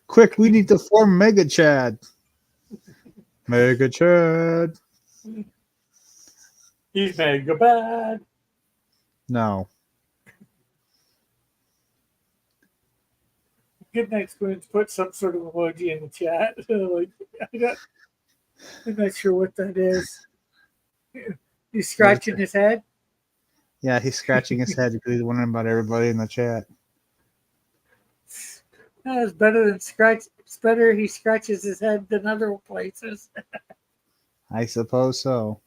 Quick, we need to form Mega Chad. Mega Chad. He's mega bad. No. Good night, Spoons. Put some sort of emoji in the chat. Like, I'm not sure what that is. He's scratching his head. Yeah, he's scratching his head because he's wondering about everybody in the chat. No, it's better than scratch. It's better he scratches his head than other places. I suppose so.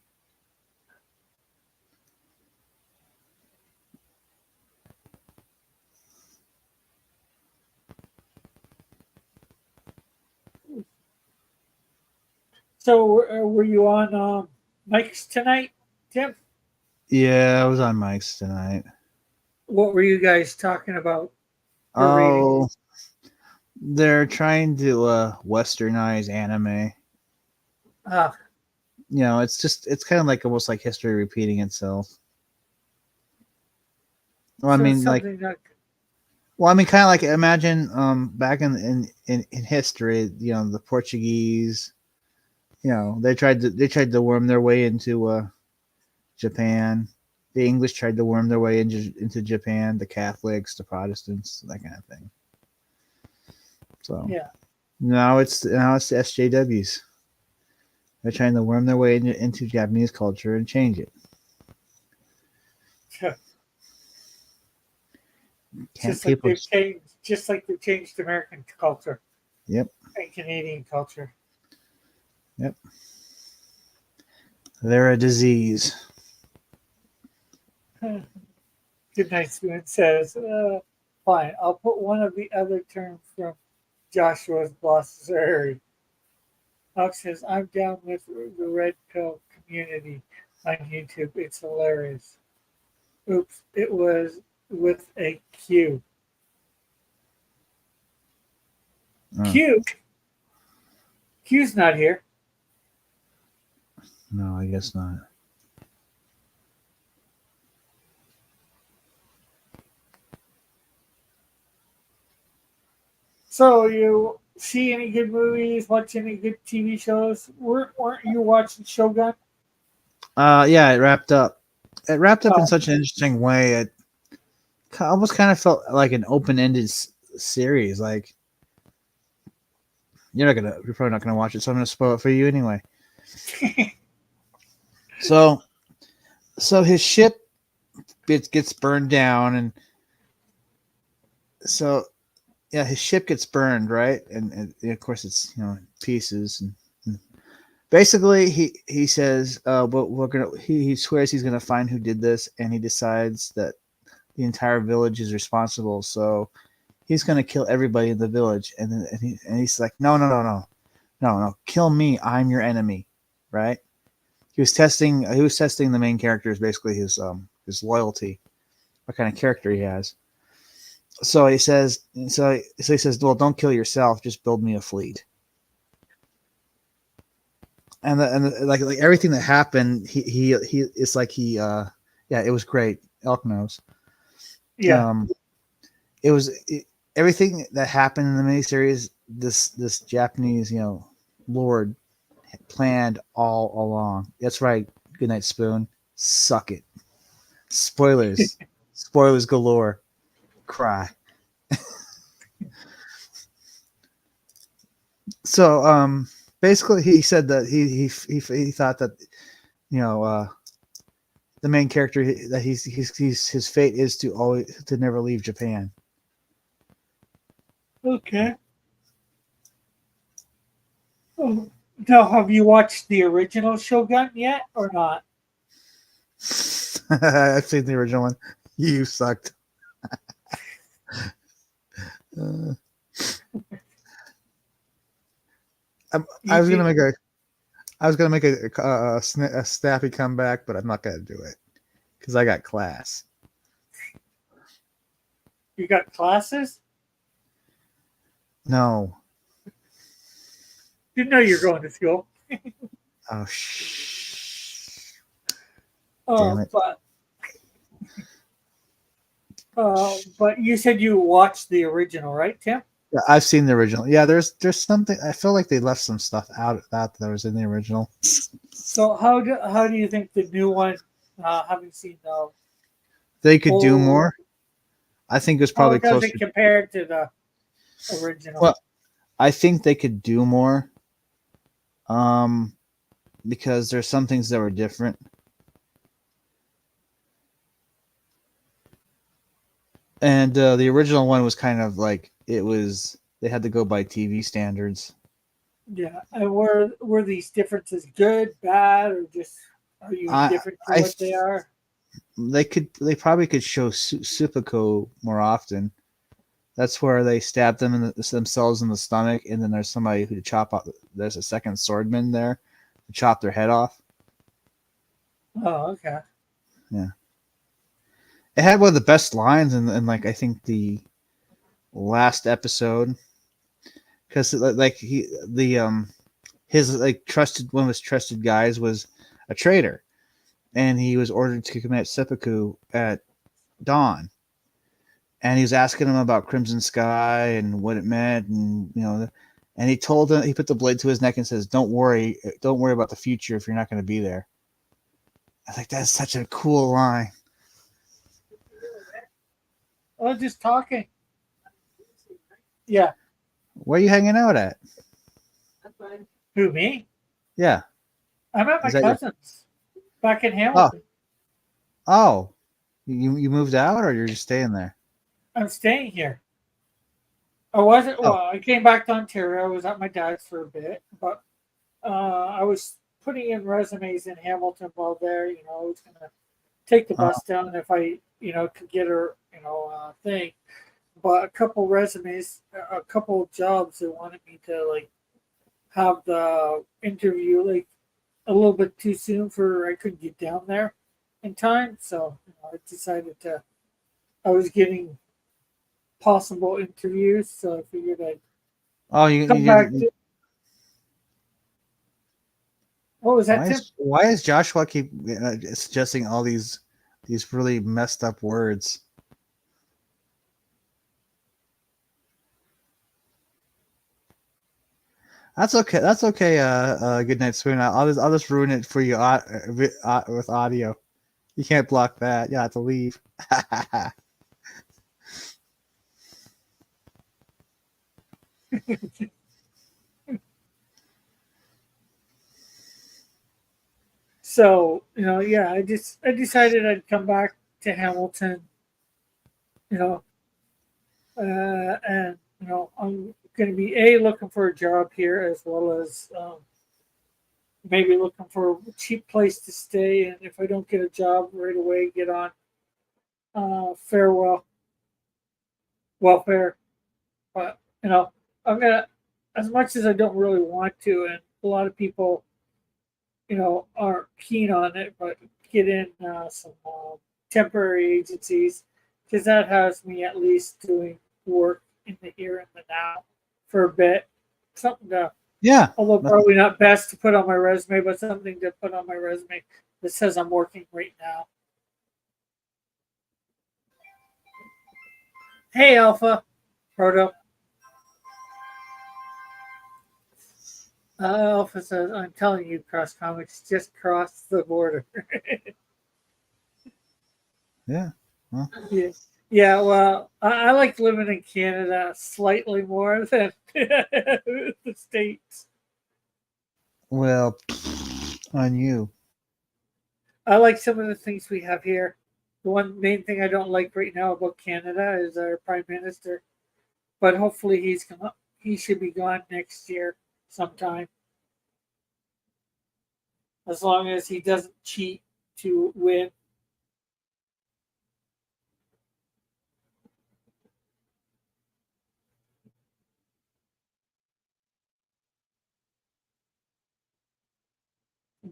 So, were you on Mike's tonight, Tim? Yeah, I was on Mike's tonight. What were you guys talking about? Oh, they're trying to westernize anime. You know, it's kind of like almost like history repeating itself. Well, I mean, like, well, I mean, kind of like imagine back in history, you know, the Portuguese, you know, they tried to worm their way into Japan. The English tried to worm their way into Japan. The Catholics, the Protestants, that kind of thing. So yeah, now it's the SJWs. They're trying to worm their way into Japanese culture and change it. just like they've changed American culture. Yep. And Canadian culture. Yep. They're a disease. Good night, Spoon says, fine, I'll put one of the other terms from Joshua's glossary. Alex says, I'm down with the red pill community on YouTube. It's hilarious. Oops, it was with a Q. Oh, Q. Q's not here. no, I guess not. So you see any good movies? Watch any good TV shows? Weren't you watching Shogun? Yeah, it wrapped up. It wrapped up in Oh. such an interesting way. It almost kind of felt like an open-ended series. Like you're probably not gonna watch it, so I'm gonna spoil it for you anyway. So his ship gets burned down, and so yeah, his ship gets burned, right? And of course it's in pieces. And basically, he says, we're gonna. He swears he's gonna find who did this, and he decides that the entire village is responsible. So he's gonna kill everybody in the village, and he's like, no, kill me. I'm your enemy, right? He was testing the main character's basically his loyalty, what kind of character he has. So he says, well, don't kill yourself, just build me a fleet. And like everything that happened, he it's like yeah, it was great. Elk knows. Yeah. It was everything that happened in the miniseries. This Japanese lord planned all along. That's right. Goodnight Spoon. Suck it. Spoilers. Spoilers galore. Cry. So basically he said that he thought that the main character that he's his fate is to never leave Japan. Okay. Oh, now, have you watched the original Shogun yet, or not? I've seen the original one. You sucked. I was gonna make a snappy comeback, but I'm not gonna do it because I got class. You got classes? No. Didn't know you're going to school. Oh shh. Oh, Damn it. But you said you watched the original, right, Tim? Yeah, I've seen the original. Yeah, there's something. I feel like they left some stuff out that was in the original. So how do you think the new one, having seen the They could do whole- more. I think it was how probably does closer. it compare to the original? Well, I think they could do more. Because there's some things that were different. And the original one was kind of like they had to go by TV standards. Yeah, and were these differences good, bad, or just are you indifferent to what they are? They probably could show Supako more often. That's where they stab themselves in the stomach, and then there's somebody who chop off. There's a second swordman there to chop their head off. Oh, okay. Yeah. It had one of the best lines in like I think the last episode, because like his like trusted one of his trusted guys was a traitor, and he was ordered to commit seppuku at dawn, and he was asking him about Crimson Sky and what it meant, and and he told him, he put the blade to his neck and says, don't worry about the future if you're not going to be there. I think that's such a cool line. Oh, just talking. Yeah. Where are you hanging out at? Who, me? Yeah. I'm at my Is that cousin's back in Hamilton. Oh, you moved out, or you're just staying there? I'm staying here. I wasn't. Oh. Well, I came back to Ontario. I was at my dad's for a bit, but I was putting in resumes in Hamilton while there. I was gonna take the bus down if I, could get her, thing. But a couple resumes, a couple jobs, they wanted me to like have the interview like a little bit too soon for I couldn't get down there in time. So I decided to. I was getting possible interviews, so I figured I'd Oh, you come back. did. What was that, Tim? Why is Joshua keep suggesting all these really messed up words? That's okay. That's okay. Good night, Spoon. I'll just ruin it for you with audio. You can't block that. You have to leave. So yeah, I decided I'd come back to Hamilton. You know, and I'm going to be looking for a job here as well as maybe looking for a cheap place to stay. And if I don't get a job right away, get on farewell welfare. But I'm gonna, as much as I don't really want to, and a lot of people aren't keen on it, but get in some temporary agencies because that has me at least doing work in the here and the now for a bit. Something to, Yeah. although probably not best to put on my resume, but something to put on my resume that says I'm working right now. Hey, Alpha, Proto. Alpha says, I'm telling you, Cross Comics just crossed the border. Yeah. Well, Yeah. Yeah, well, I like living in Canada slightly more than the States. well, on you. I like some of the things we have here. The one main thing I don't like right now about Canada is our Prime Minister, but hopefully he should be gone next year sometime. As long as he doesn't cheat to win.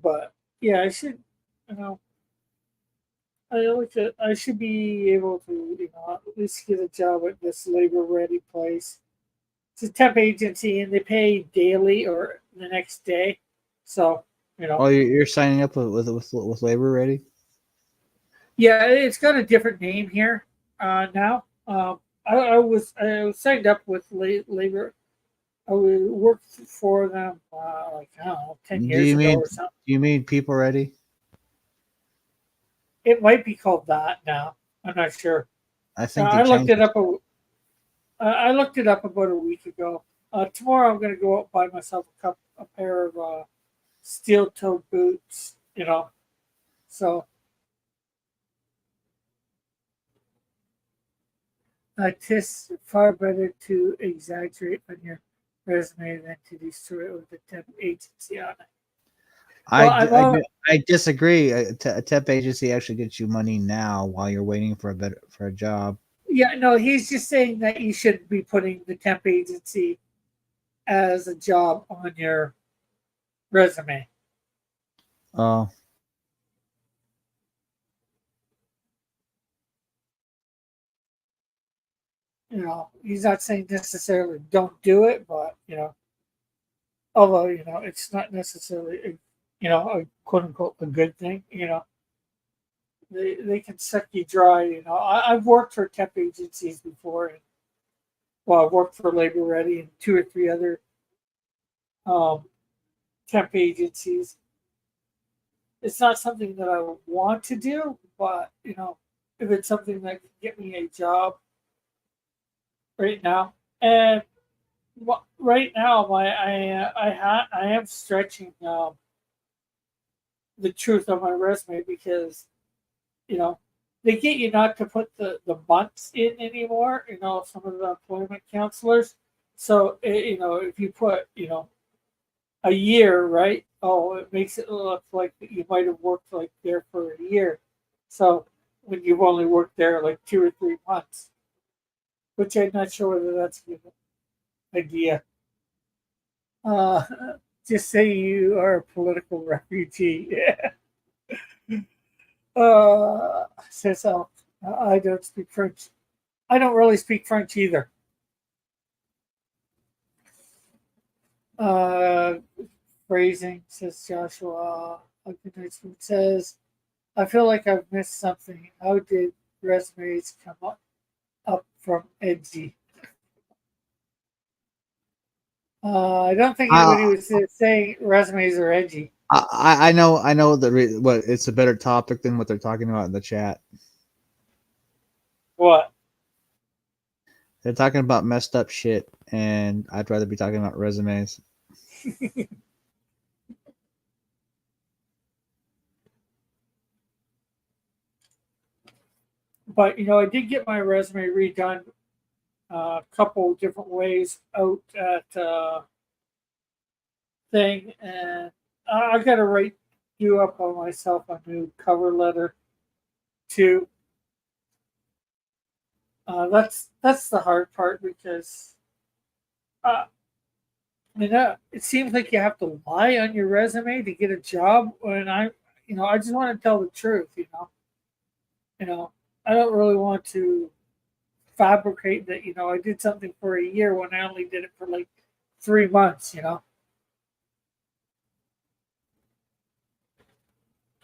But yeah, I should, you know, I should be able to, at least get a job at this labor ready place. It's a temp agency and they pay daily or the next day. So, Oh, you're signing up with Labor Ready? yeah, it's got a different name here now. I was signed up with labor. I worked for them like I don't know 10 years ago or something. Do you mean People Ready? It might be called that now. I'm not sure. I think I looked changed it up. I looked it up about a week ago. Tomorrow I'm going to go out buy myself a pair of steel toe boots. So it's far better to exaggerate on your resume than to destroy it with a temp agency on it. I disagree. A temp agency actually gets you money now while you're waiting for a job. Yeah, no, he's just saying that you shouldn't be putting the temp agency as a job on your resume. Oh. He's not saying necessarily don't do it, but although it's not necessarily a quote unquote a good thing. They can suck you dry. I've worked for temp agencies before, and I've worked for Labor Ready and 2 or 3 other temp agencies. It's not something that I want to do, but if it's something that can get me a job right now, and right now I am stretching the truth on my resume because they get you not to put the months in anymore. Some of the employment counselors. So if you put a year, right? Oh, it makes it look like you might have worked like there for a year. So when you've only worked there like 2 or 3 months, which I'm not sure whether that's a good idea. Just say you are a political refugee. Says Elf. I don't speak French. I don't really speak French either. Uh, Phrasing, says Joshua. A good night's food says, I feel like I've missed something. How did resumes come up from edgy? I don't think anybody was saying resumes are edgy. I know what it's a better topic than what they're talking about in the chat. What? They're talking about messed up shit, and I'd rather be talking about resumes. But I did get my resume redone a couple different ways out at thing, and I got to write do up on myself a new cover letter too. That's the hard part because uh, it seems like you have to lie on your resume to get a job. And I just want to tell the truth. I don't really want to fabricate that. I did something for a year when I only did it for like 3 months.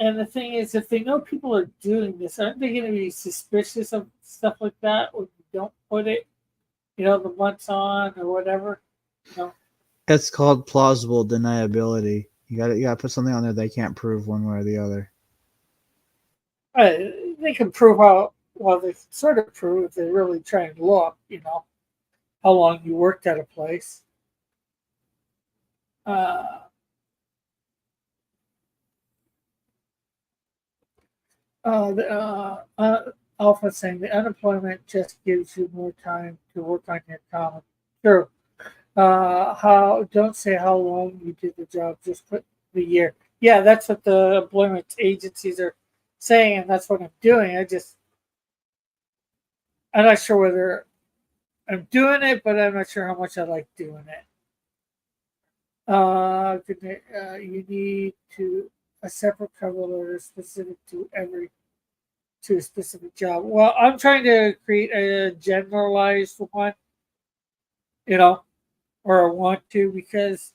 And the thing is, if they know people are doing this, aren't they going to be suspicious of stuff like that when you don't put it, the months on or whatever? It's called plausible deniability. You gotta put something on there they can't prove one way or the other. They can prove well, they can sort of prove if they really try and look, how long you worked at a place. Alpha saying the unemployment just gives you more time to work on your talent. True. How don't say how long you did the job, just put the year. Yeah, that's what the employment agencies are saying, and that's what I'm doing. I'm not sure whether I'm doing it, but I'm not sure how much I like doing it. You need to a separate cover letter specific to a specific job. Well, I'm trying to create a generalized one, or I want to, because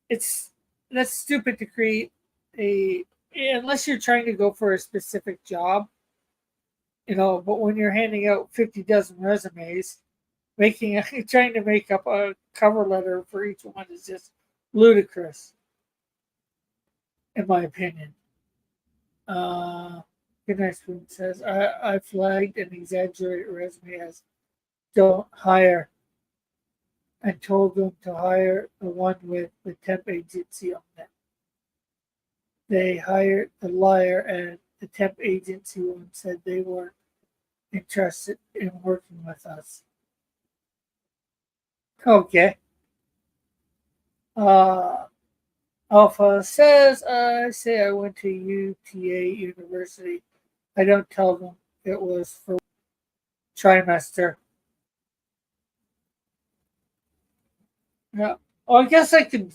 it's that's stupid to create a unless you're trying to go for a specific job, but when you're handing out 50 dozen resumes, trying to make up a cover letter for each one is just ludicrous, in my opinion. Good night spoon says I flagged an exaggerated resume as don't hire and told them to hire the one with the temp agency on it. They hired the liar, and the temp agency one said they weren't interested in working with us. Okay. Alpha says, I say I went to UTA University. I don't tell them it was for trimester. Yeah. Well, I guess I could.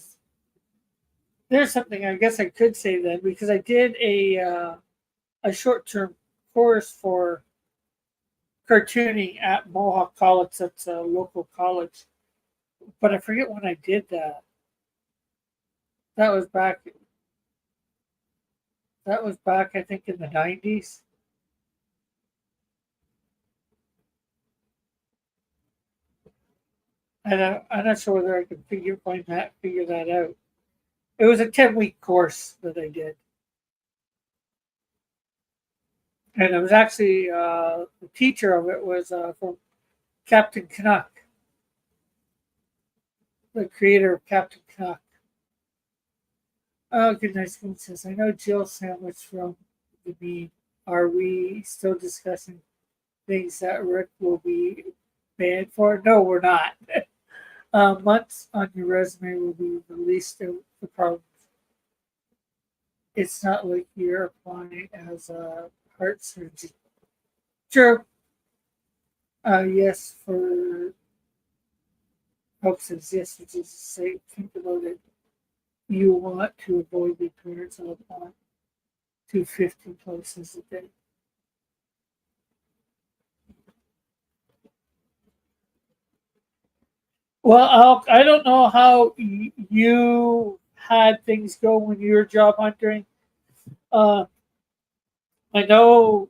There's something I guess I could say then, because I did a short term course for cartooning at Mohawk College. That's a local college, but I forget when I did that. That was back. That was back, I think, in the 90s. And I'm not sure whether I can figure that out. It was a 10-week course that I did, and it was actually the teacher of it was from Captain Canuck, the creator of Captain Canuck. Oh, good night, Spoon says. I know Jill Sandwich from the meme. Are we still discussing things that Rick will be banned for? No, we're not. Months on your resume will be the least of the problems. It's not like you're applying as a heart surgeon. True. Yes, for Hope says yes, which is say think about it. you want to avoid the appearance of applying to 50 places a day. Well, I don't know how you had things go when you were job hunting. Uh, I know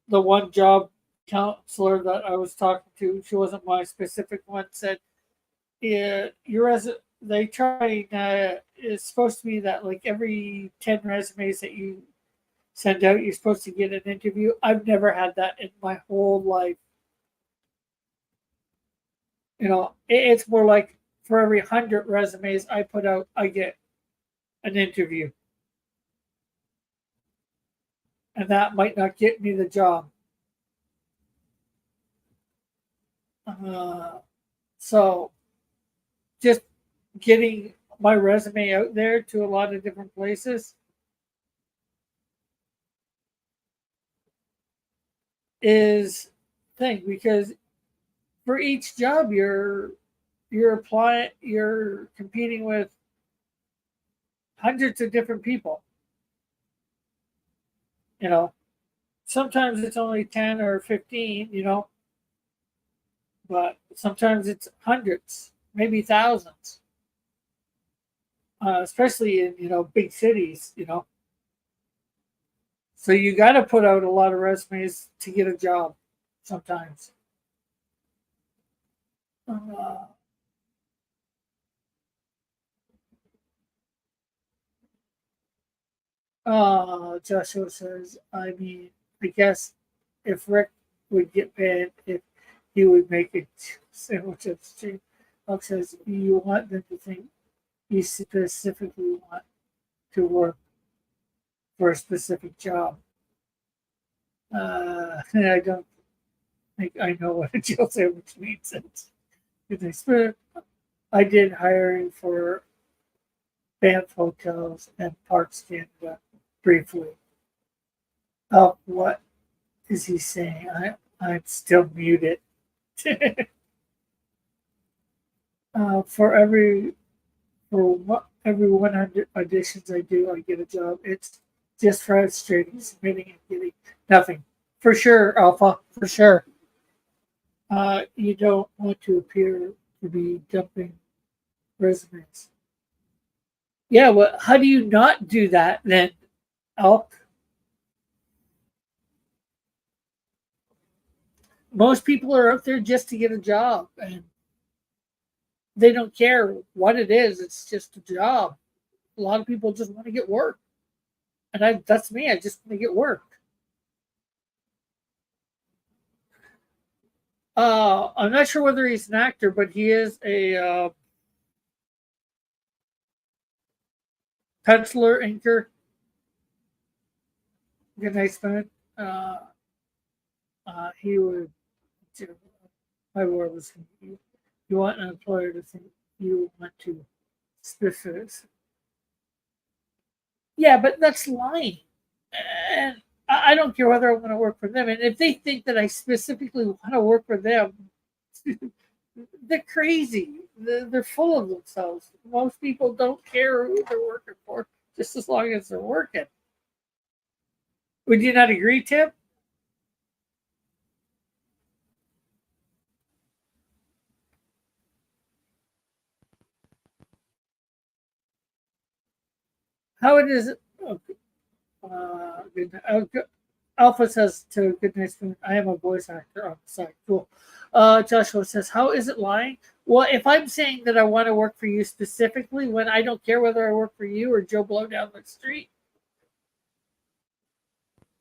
the one job counselor that I was talking to, she wasn't my specific one, said, "Yeah, they try. It's supposed to be that like every 10 resumes that you send out, you're supposed to get an interview." I've never had that in my whole life. It's more like for every 100 resumes I put out, I get an interview, and that might not get me the job. So just getting my resume out there to a lot of different places is thing, because for each job you're competing with hundreds of different people. Sometimes it's only 10 or 15, but sometimes it's hundreds, maybe thousands, especially in big cities. So you got to put out a lot of resumes to get a job sometimes. Joshua says, I mean, I guess if Rick would get paid, if he would make a sandwich at the street. Buck says, you want them to think you specifically want to work for a specific job. I don't think I know what a jail sandwich means. I did hiring for Banff Hotels and Parks Canada briefly. What is he saying? I'm still muted. For every 100 auditions I do, I get a job. It's just frustrating submitting and getting nothing. For sure, Alpha. For sure. You don't want to appear to be dumping resumes. Yeah, well, how do you not do that then, Elk? Most people are out there just to get a job, and they don't care what it is. It's just a job. A lot of people just want to get work, and that's me. I just want to get work. I'm not sure whether he's an actor, but he is a penciler, inker. Good night, man. He would. My word was, you want an employer to think you want to specific. Yeah, but that's lying. And I don't care whether I want to work for them. And if they think that I specifically want to work for them, they're crazy. They're full of themselves. Most people don't care who they're working for, just as long as they're working. Would you not agree, Tim? How it is? Alpha says to Goodness, I am a voice actor on the side. Cool. Joshua says, how is it lying? Well, if I'm saying that I want to work for you specifically, when I don't care whether I work for you or Joe Blow down the street,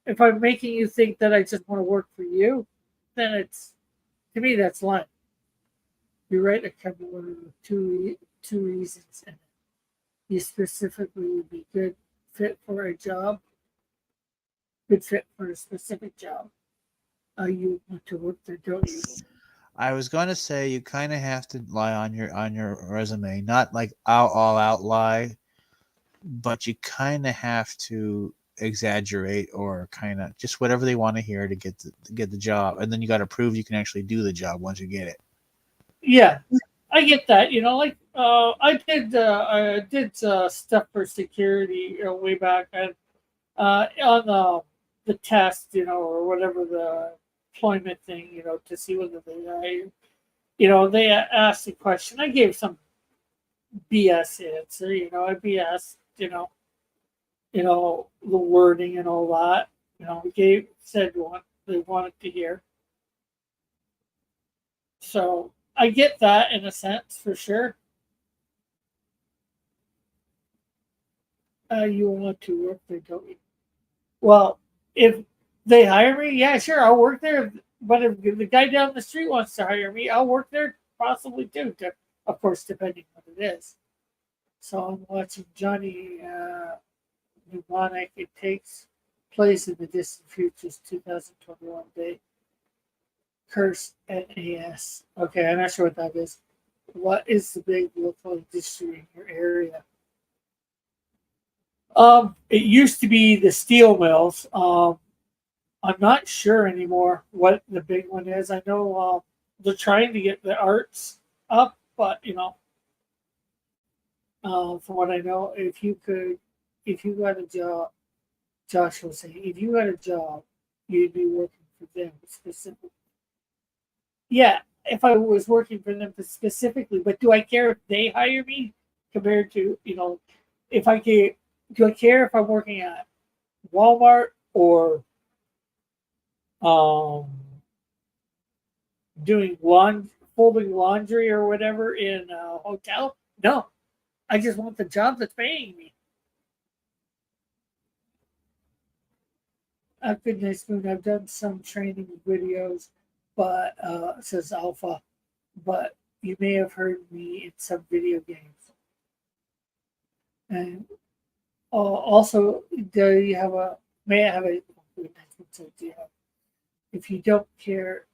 if I'm making you think that I just want to work for you, then to me, that's lying. You write a cover with two reasons, and you specifically would be good fit for a job. Good fit for a specific job. You want to work there, don't you? I was going to say you kind of have to lie on your resume, not like all out lie, but you kind of have to exaggerate or kind of just whatever they want to hear to get the job, and then you got to prove you can actually do the job once you get it. Yeah, I get that. You know, like I did stuff for security way back, and on the test, you know, or whatever the employment thing, you know, to see whether you know, they asked a question. I gave some BS answer, you know, I BS, you know, the wording and all that, you know, said what they wanted to hear. So I get that in a sense for sure. You want to work there, don't you? Well, if they hire me, yeah, sure, I'll work there. But if the guy down the street wants to hire me, I'll work there possibly too. Of course, depending on what it is. So I'm watching Johnny Mnemonic. It takes place in the distant future's 2021 day. Curse NAS. Okay, I'm not sure what that is. What is the big local industry in your area? It used to be the steel mills. I'm not sure anymore what the big one is. I know they're trying to get the arts up, but you know, from what I know, if you got a job, Josh was saying, if you got a job, you'd be working for them specifically. Yeah, if I was working for them specifically, but do I care if they hire me compared to, you know, if I can, do I care if I'm working at Walmart or um doing folding laundry or whatever in a hotel? No, I just want the job that's paying me. Goodness moon, I've done some training videos, but says Alpha, but you may have heard me in some video games. And also, do you have a? May I have a? If you don't care,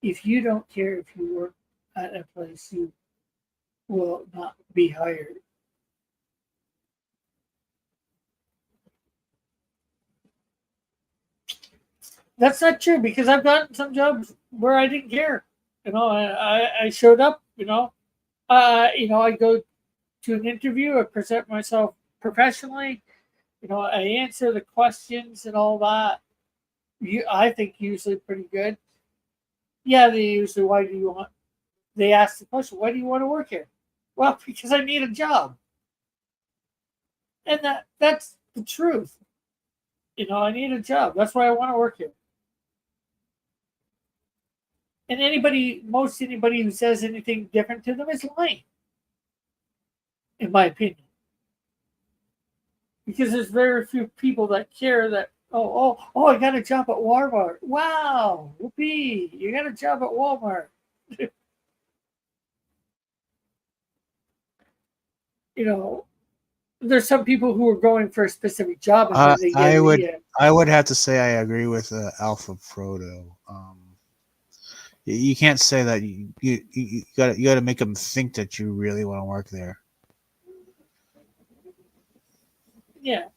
if you don't care if you work at a place, you will not be hired. That's not true because I've gotten some jobs where I didn't care. You know, I showed up. You know, I go to an interview. I present myself professionally. You know, I answer the questions and all that. I think usually pretty good. Yeah, they usually why do you want? They ask the question, why do you want to work here? Well, because I need a job, and that's the truth. You know, I need a job. That's why I want to work here. And most anybody who says anything different to them is lying, in my opinion. Because there's very few people that care that I got a job at Walmart. Wow, whoopee! You got a job at Walmart. You know, there's some people who are going for a specific job and then they get I would have to say I agree with Alpha Proto. You can't say that you got to make them think that you really want to work there. Yeah.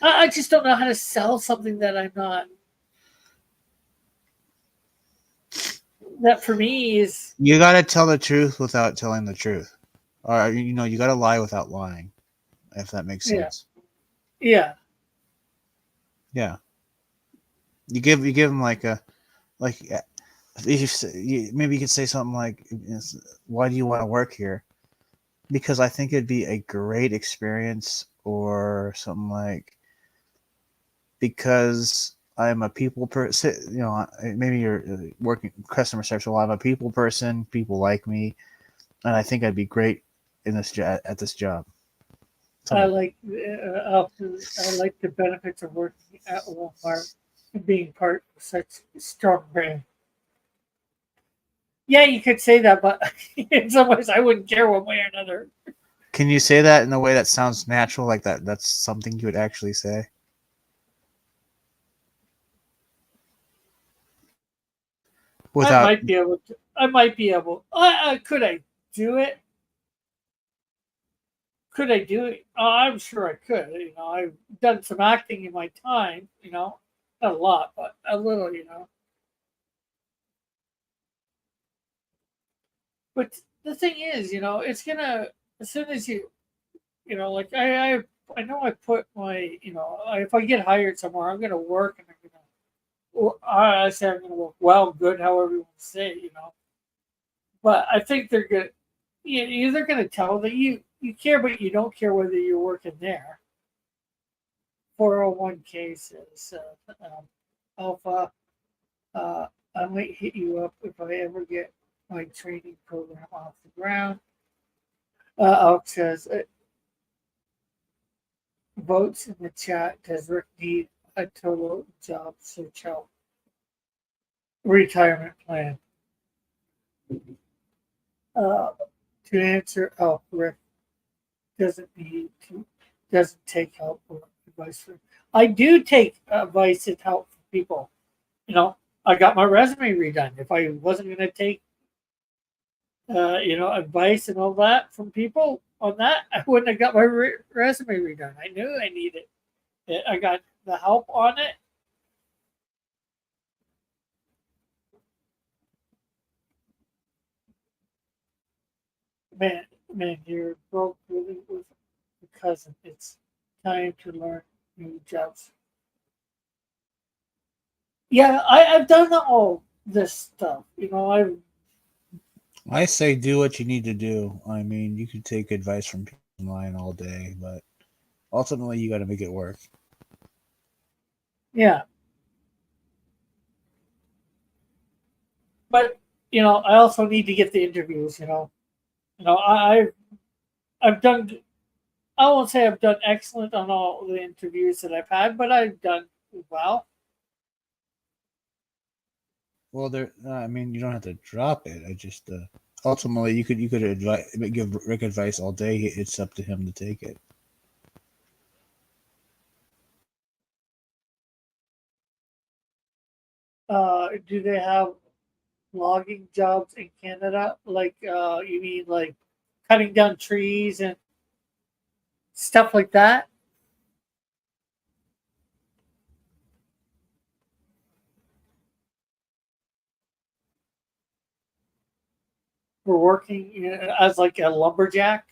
I just don't know how to sell something that I'm not. That for me is. You got to tell the truth without telling the truth, or you know, you got to lie without lying, if that makes sense. Yeah. Yeah. You give them like if maybe you could say something like, "Why do you want to work here?" Because I think it'd be a great experience, or something like, because I'm a people person. You know, maybe you're working customer service. Well, I'm a people person. People like me, and I think I'd be great in at this job. I like the benefits of working at Walmart and being part of such a strong brand. Yeah, you could say that, but in some ways, I wouldn't care one way or another. Can you say that in a way that sounds natural, like that? That's something you would actually say. I might be able to. I might be able. Could I do it? Could I do it? I'm sure I could. You know, I've done some acting in my time. You know, not a lot, but a little. You know. But the thing is, it's gonna, as soon as like I know I put my, if I get hired somewhere, I'm gonna work and I'm gonna, well, I say I'm gonna work well, good, however you want to say it. But I think they're gonna, either gonna tell that you care, but you don't care whether you're working there. 401 cases, Alpha. Uh, I might hit you up if I ever get my training program off the ground. Alex says, votes in the chat. Does Rick need a total job search help? Retirement plan. To answer, Rick doesn't take help or advice from. I do take advice and help from people. I got my resume redone. If I wasn't going to take, advice and all that from people on that, I wouldn't have got my resume redone. I knew I needed it. I got the help on it. Man, you're broke living with a cousin. It's time to learn new jobs. Yeah, I've done all this stuff. I say do what you need to do. I mean, you can take advice from people online all day, but ultimately you got to make it work. Yeah. But I also need to get the interviews. I've done. I won't say I've done excellent on all the interviews that I've had, but I've done well. Well, I mean, you don't have to drop it. I just ultimately you could give Rick advice all day. It's up to him to take it. Do they have logging jobs in Canada? Like, you mean like cutting down trees and stuff like that? For working as like a lumberjack?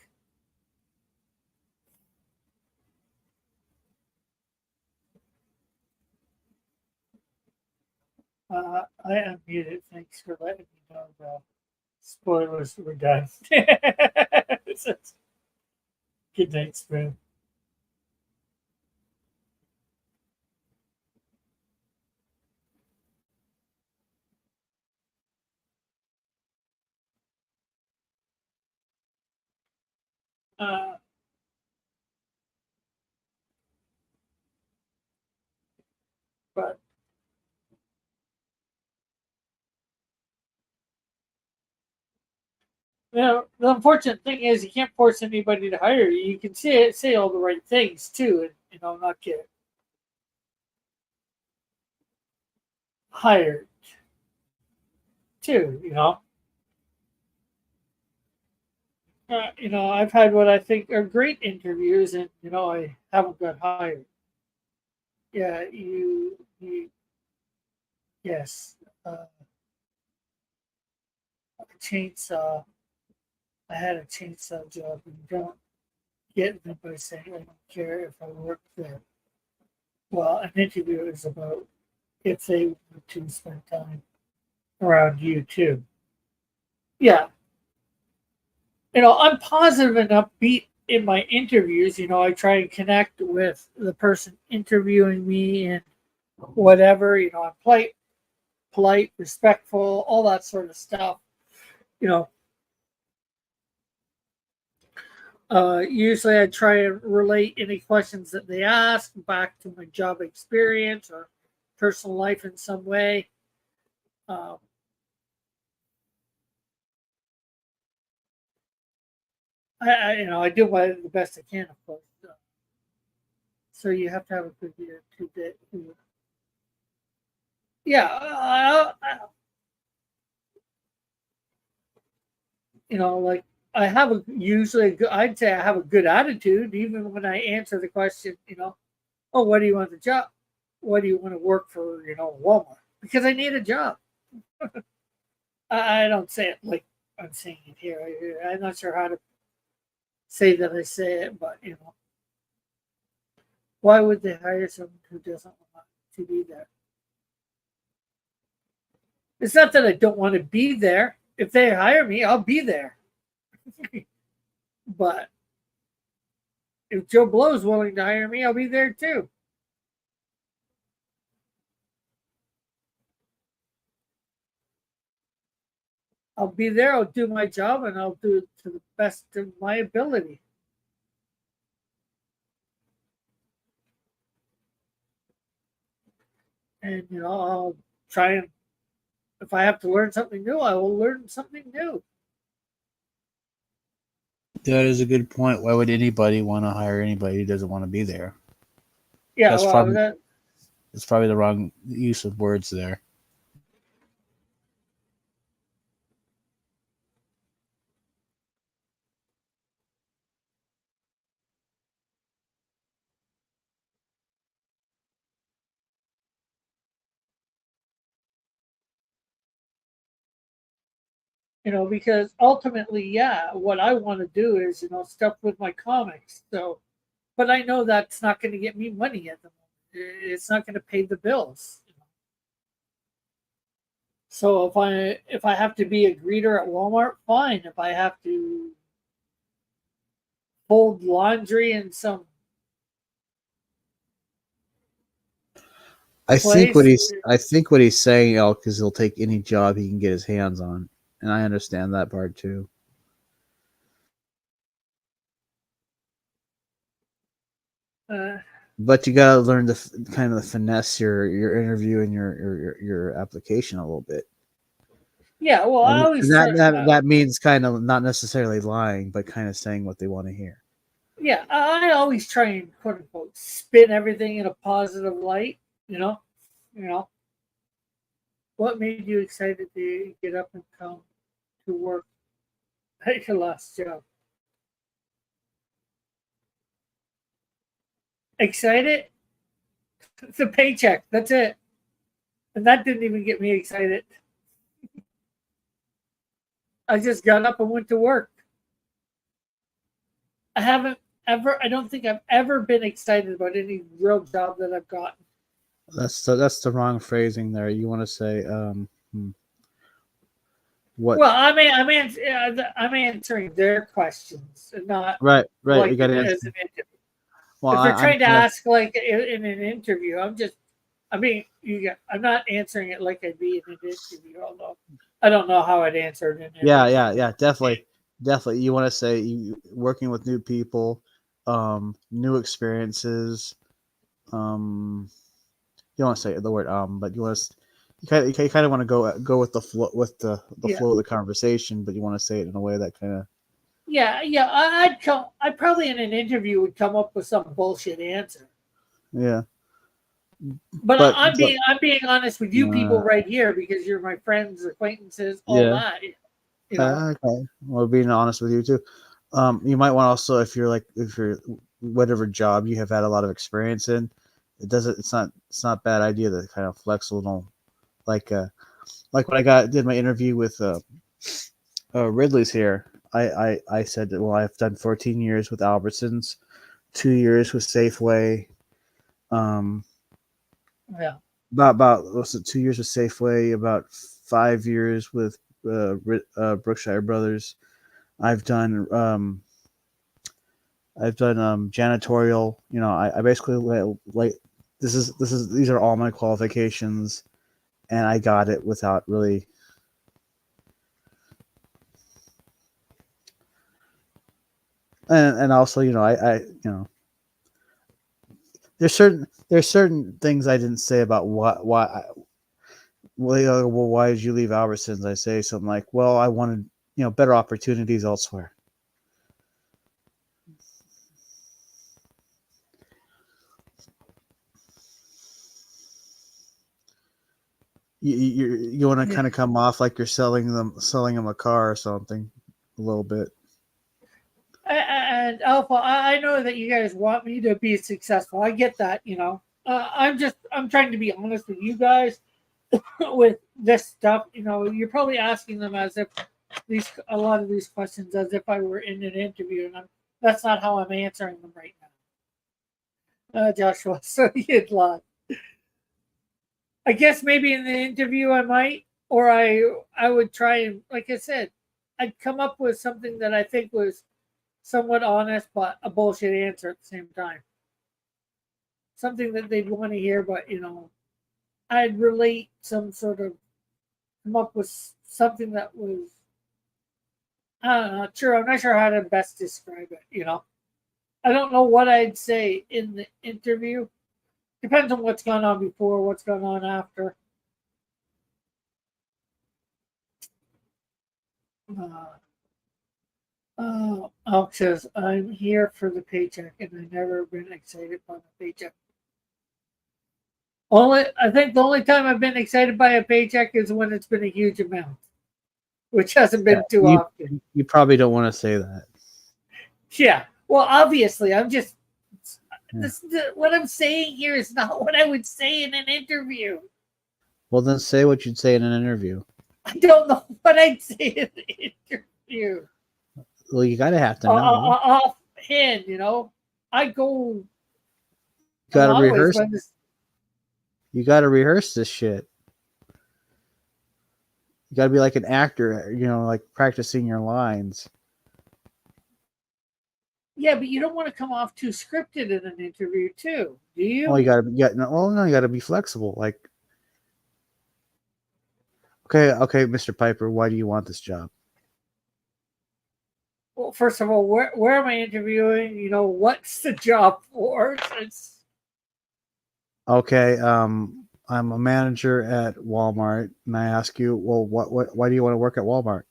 I unmuted. Thanks for letting me know the spoilers were done. Good night, Spoon. Uh, but the unfortunate thing is you can't force anybody to hire you. You can say all the right things too, and not get hired too. I've had what I think are great interviews, and I haven't got hired. Yeah, yes, a chainsaw. I had a chainsaw job, and you don't get them by saying I don't care if I work there. Well, an interview is about if they want to spend time around you too. Yeah, I'm positive and upbeat in my interviews. I try and connect with the person interviewing me and whatever. I'm polite, respectful, all that sort of stuff. You know, Usually I try and relate any questions that they ask back to my job experience or personal life in some way. Um, I do the best I can, of course. So you have to have a good year to get. Yeah, like I have I'd say I have a good attitude even when I answer the question. Oh, what do you want the job? What do you want to work for? Walmart, because I need a job. I don't say it like I'm saying it here. I'm not sure how to say that I say it, but why would they hire someone who doesn't want to be there? It's not that I don't want to be there. If they hire me, I'll be there. But if Joe Blow is willing to hire me, I'll be there too. I'll be there, I'll do my job, and I'll do it to the best of my ability. And, I'll try and, if I have to learn something new, I will learn something new. That is a good point. Why would anybody want to hire anybody who doesn't want to be there? Yeah, That's well, probably- It's probably the wrong use of words there. because ultimately, yeah, what I want to do is, stuff with my comics. So, but I know that's not going to get me money at the moment. It's not going to pay the bills. So if I have to be a greeter at Walmart, fine. If I have to fold laundry in some I think what place, he's saying, Elk, is he'll take any job he can get his hands on, and I understand that part too. But you gotta learn to kind of finesse your interview and your application a little bit. yeah. Well, I always that means kind of not necessarily lying, but kind of saying what they want to hear. Yeah, I always try and quote unquote spin everything in a positive light. What made you excited to get up and come to work at your last job? Excited? It's a paycheck. That's it. And that didn't even get me excited. I just got up and went to work. I don't think I've ever been excited about any real job that I've gotten. That's the wrong phrasing there. You want to say what? Well, I'm answering their questions and not Right. like You got to as answer. an interview. Well, if you're trying to kinda- ask like in an interview, I'm not answering it like I'd be in an interview. Although I don't know how I'd answer it in an interview. Yeah, definitely. You want to say you working with new people, new experiences. You don't want to say the word but you want to. You kind of want to go with the flow flow of the conversation, but you want to say it in a way that kind of. Yeah. I probably in an interview would come up with some bullshit answer. Yeah. But I'm being honest with you people right here because you're my friends, acquaintances, all that. Okay. Well, being honest with you too, you might want also if you're whatever job you have had a lot of experience in, it's not bad idea to kind of flex a little, like when I did my interview with Ridley's here. I said that, well, I've done 14 years with Albertsons, 2 years with Safeway. Yeah. About what's it? 2 years with Safeway. About 5 years with Brookshire Brothers. I've done janitorial. I basically like these are all my qualifications, and I got it without really. And also, I there's certain things I didn't say about why did you leave Albertsons? I say something like, well, I wanted better opportunities elsewhere. You want to kind of come off like you're selling them a car or something, a little bit. And Alpha, I know that you guys want me to be successful. I get that, I'm trying to be honest with you guys with this stuff. You're probably asking them as if a lot of these questions as if I were in an interview, and that's not how I'm answering them right now. Joshua, so you'd lie. I guess maybe in the interview I might, or I would try and, like I said, I'd come up with something that I think was somewhat honest, but a bullshit answer at the same time. Something that they'd want to hear, but I'd relate some sort of, come up with something that was, I don't know, sure. I'm not sure how to best describe it. I don't know what I'd say in the interview. Depends on what's gone on before, what's gone on after. Alex says, I'm here for the paycheck, and I've never been excited by the paycheck. I think the only time I've been excited by a paycheck is when it's been a huge amount, which hasn't been too often. You probably don't want to say that. Yeah. Well, obviously, I'm just. What I'm saying here is not what I would say in an interview. Well, then say what you'd say in an interview. I don't know what I'd say in the interview. Well, you gotta have to know. Offhand, I go. You gotta rehearse. You gotta rehearse this shit. You gotta be like an actor, like practicing your lines. Yeah, but you don't want to come off too scripted in an interview, too, do you? Well, you gotta be flexible. Like, okay, Mr. Piper, why do you want this job? Well, first of all, where am I interviewing? What's the job for? Okay, I'm a manager at Walmart, and I ask you, well, why do you want to work at Walmart?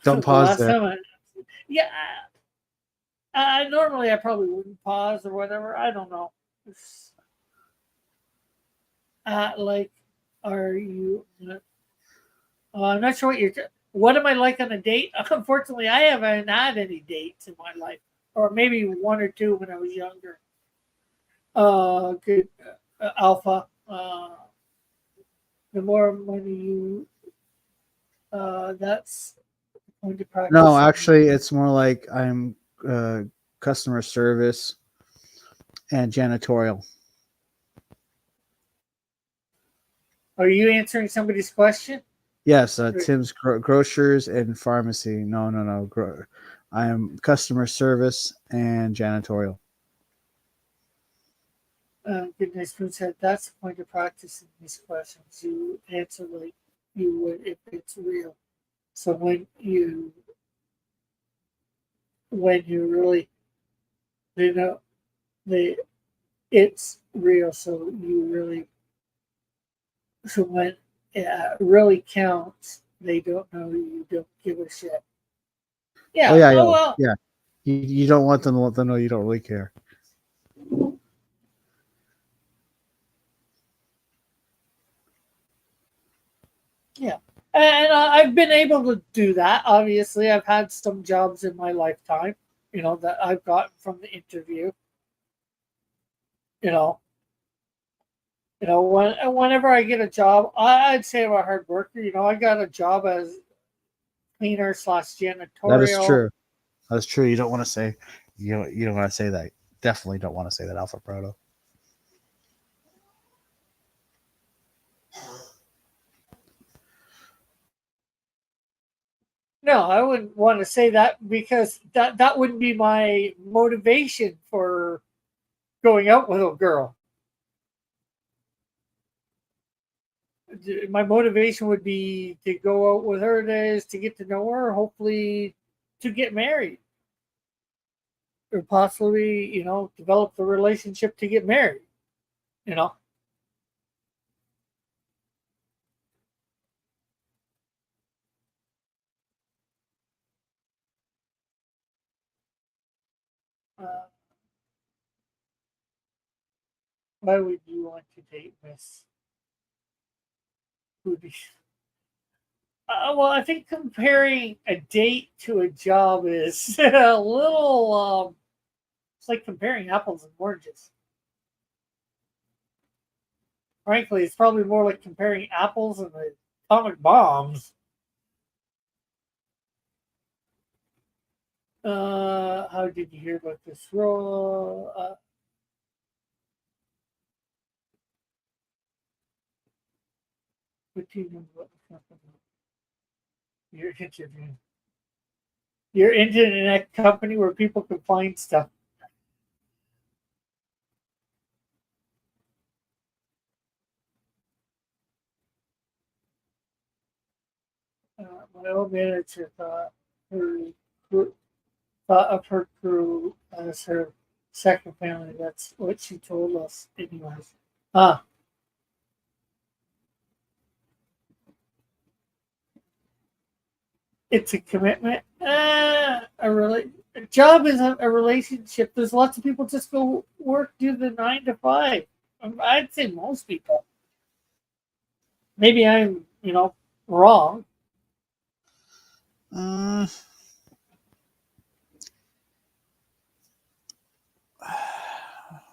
Don't pause there. Yeah, normally I probably wouldn't pause or whatever. I don't know. Are you? I'm not sure what am I like on a date? Unfortunately, I haven't had any dates in my life, or maybe one or two when I was younger. Good Alpha. The more money you, that's going to practice. No, actually, it's more like I'm customer service and janitorial. Are you answering somebody's question? Yes, Tim's grocers and pharmacy. No. I am customer service and janitorial. Goodness, Food said that's the point of practicing these questions. You answer like you would if it's real. So when you really, it's real. So you really, so when it really counts, they don't know you don't give a shit. Yeah. Oh, yeah. Well. Yeah. You don't want them to let them know you don't really care. Yeah. And I've been able to do that. Obviously, I've had some jobs in my lifetime, that I've gotten from the interview. Whenever I get a job, I'd say I'm a hard worker. I got a job as cleaner / janitorial. That is true. That's true. You don't want to say, you don't want to say that. Definitely don't want to say that, Alpha Proto. No, I wouldn't want to say that because that wouldn't be my motivation for going out with a girl. My motivation would be to go out with her, to get to know her, hopefully to get married. Or possibly, develop the relationship to get married. Why would you want to date Miss Booty? Well, I think comparing a date to a job is a little. It's like comparing apples and oranges. Frankly, it's probably more like comparing apples and the atomic bombs. How did you hear about this role? What do you know about the company? You're interviewing. Your internet company where people can find stuff. My old manager her thought of her crew as her second family. That's what she told us, anyways. Ah, it's a commitment. A job is a relationship. There's lots of people just go work, do the 9 to 5. I'd say most people. Maybe I'm, wrong. Uh,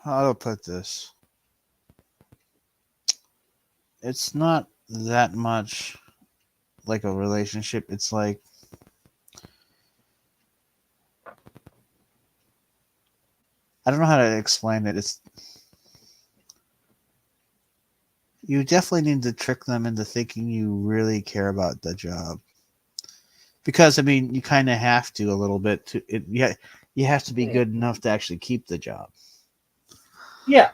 how to put this? It's not that much like a relationship. It's like I don't know how to explain it. It's you definitely need to trick them into thinking you really care about the job. Because I mean, you kind of have to a little bit to it. Yeah, you have to be good enough to actually keep the job. Yeah.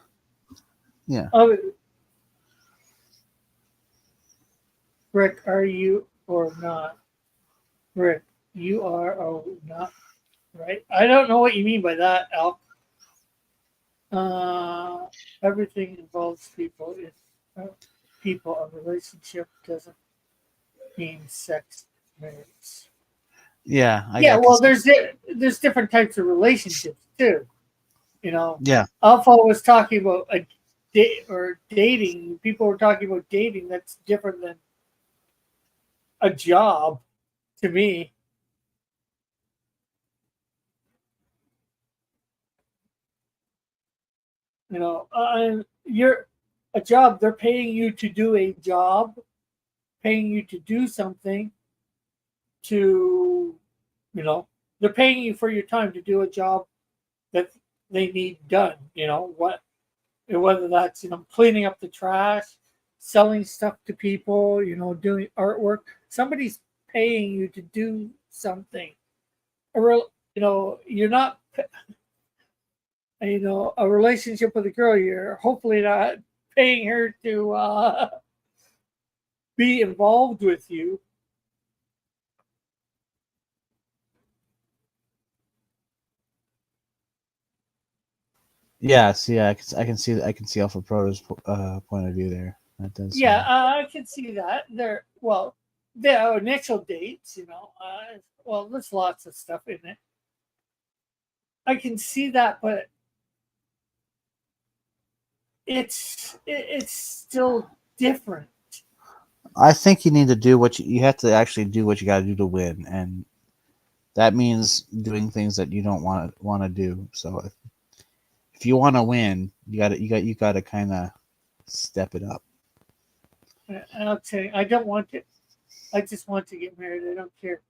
Yeah. Rick, are you or not? Rick, you are or not, right? I don't know what you mean by that, Al. Everything involves people. If people, a relationship doesn't mean sex marriage. Yeah. Yeah, can well, see- there's different types of relationships too. Yeah. Alpha was talking about a date or dating. People were talking about dating. That's different than a job to me. You're a job. They're paying you to do a job, paying you to do something. To, they're paying you for your time to do a job that they need done. Whether that's cleaning up the trash, selling stuff to people, doing artwork. Somebody's paying you to do something. You're not. A relationship with a girl, you're hopefully not paying her to be involved with you. Yeah. See, I can see Alpha Proto's point of view there. That does. Yeah, I can see that. The initial dates, there's lots of stuff in it. I can see that, but it's still different. I think you need to do what you have to actually do what you got to do to win, and that means doing things that you don't want to do. So if you want to win, you got to kind of step it up. And I'll tell you, I don't want to. I just want to get married. I don't care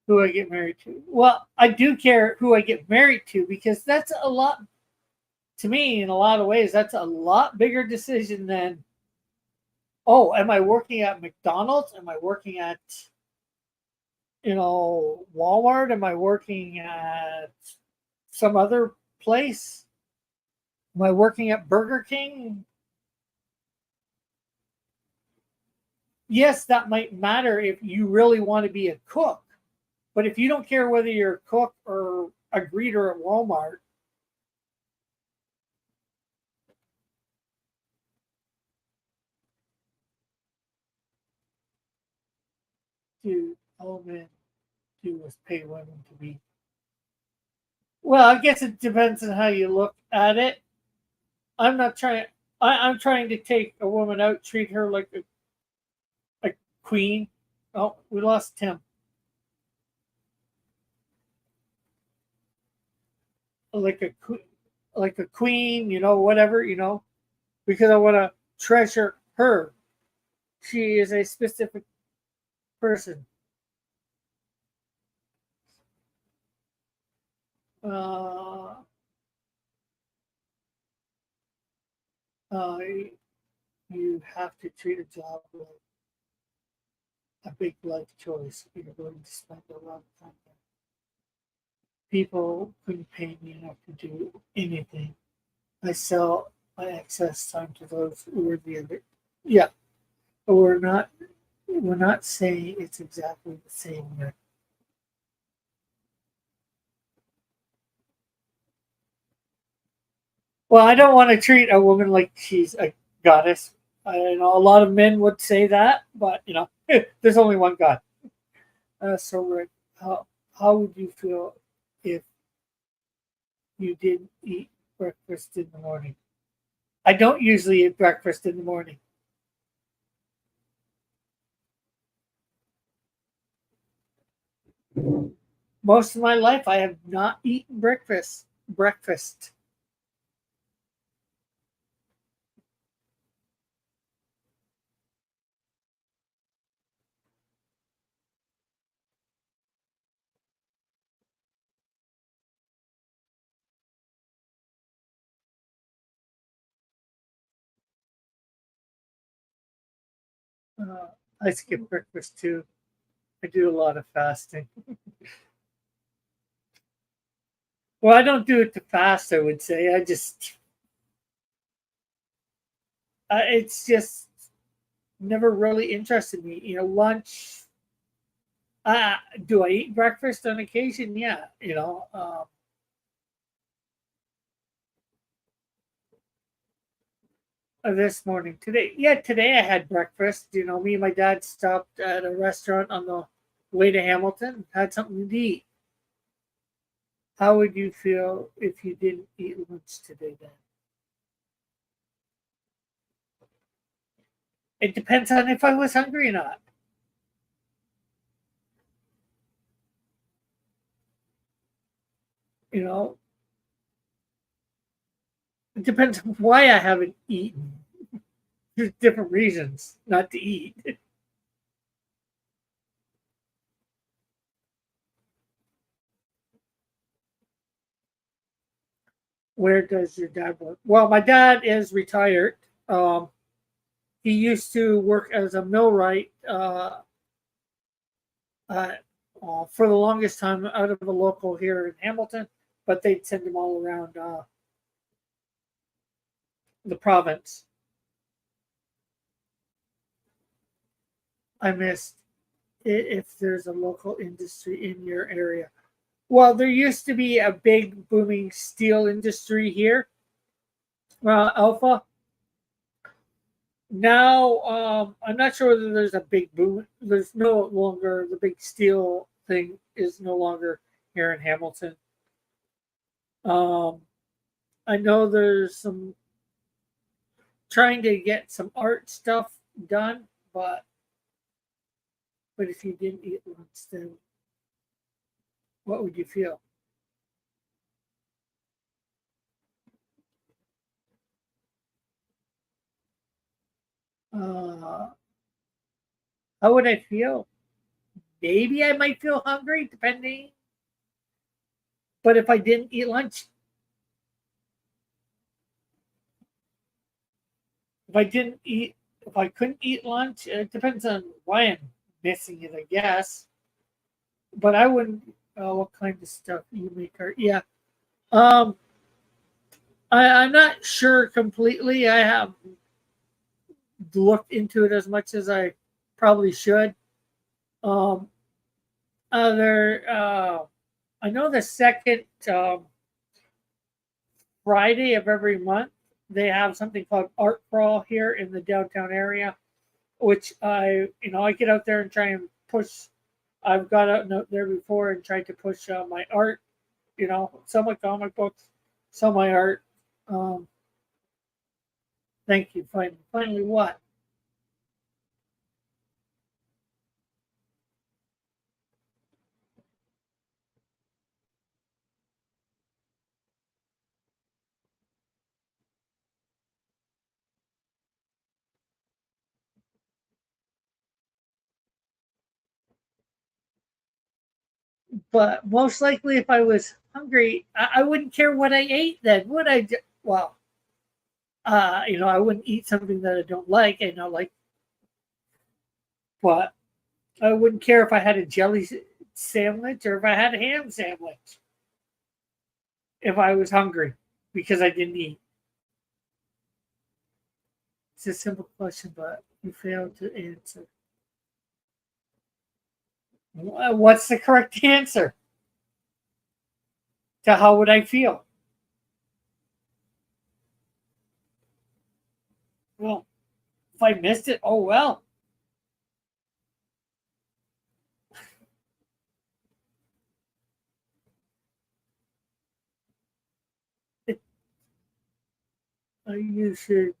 who I get married to. Well, I do care who I get married to because that's a lot to me in a lot of ways. That's a lot bigger decision than, oh, am I working at McDonald's? Am I working at Walmart? Am I working at some other place? Am I working at Burger King? Yes, that might matter if you really want to be a cook. But if you don't care whether you're a cook or a greeter at Walmart, dude, all men do is pay women to be. Well, I guess it depends on how you look at it. I'm not trying. I'm trying to take a woman out, treat her like a queen. Oh, we lost Tim. Like a queen, whatever, because I want to treasure her. She is a specific person. Uh, uh, you have to treat a job like a big life choice. You're going to spend a lot of time there. People couldn't pay me enough to do anything. I sell my excess time to those who are the other. Yeah, but we're not saying it's exactly the same here. Well, I don't want to treat a woman like she's a goddess. I know a lot of men would say that, but there's only one God. So, Rick, how would you feel if you didn't eat breakfast in the morning? I don't usually eat breakfast in the morning. Most of my life, I have not eaten breakfast. Breakfast. Uh, I skip breakfast too. I do a lot of fasting. Well, I don't do it to fast. I would say it's just never really interested me. Lunch. Uh, do I eat breakfast on occasion? Yeah. This morning, today, yeah, today I had breakfast. Me and my dad stopped at a restaurant on the way to Hamilton, had something to eat. How would you feel if you didn't eat lunch today then? It depends on if I was hungry or not. You know, it depends on why I haven't eaten. There's different reasons not to eat. Where does your dad work? Well, my dad is retired. Um, he used to work as a millwright uh, for the longest time out of the local here in Hamilton, but they'd send him all around the province. I missed if there's a local industry in your area. Well, there used to be a big booming steel industry here, Alpha. Now, I'm not sure whether there's a big boom. There's no longer the big steel thing is no longer here in Hamilton. Um, I know there's some trying to get some art stuff done, but if you didn't eat lunch, then what would you feel? Uh, how would I feel? Maybe I might feel hungry, depending. But if I didn't eat lunch, if I didn't eat, if I couldn't eat lunch, it depends on why I'm missing it, I guess. But I wouldn't. What kind of stuff you make? Yeah. Um. I'm not sure completely. I have looked into it as much as I probably should. Um. Other. I know the second Friday of every month they have something called Art Crawl here in the downtown area, which I get out there and try and push. I've got out there before and tried to push my art. Sell my comic books, sell my art. Um, thank you. Finally, what? But most likely, if I was hungry, I wouldn't care what I ate then, would I? Well, I wouldn't eat something that I don't like, and I like, but I wouldn't care if I had a jelly sandwich or if I had a ham sandwich if I was hungry because I didn't eat. It's a simple question, but you failed to answer. What's the correct answer? To how would I feel? Well, if I missed it, oh well. You should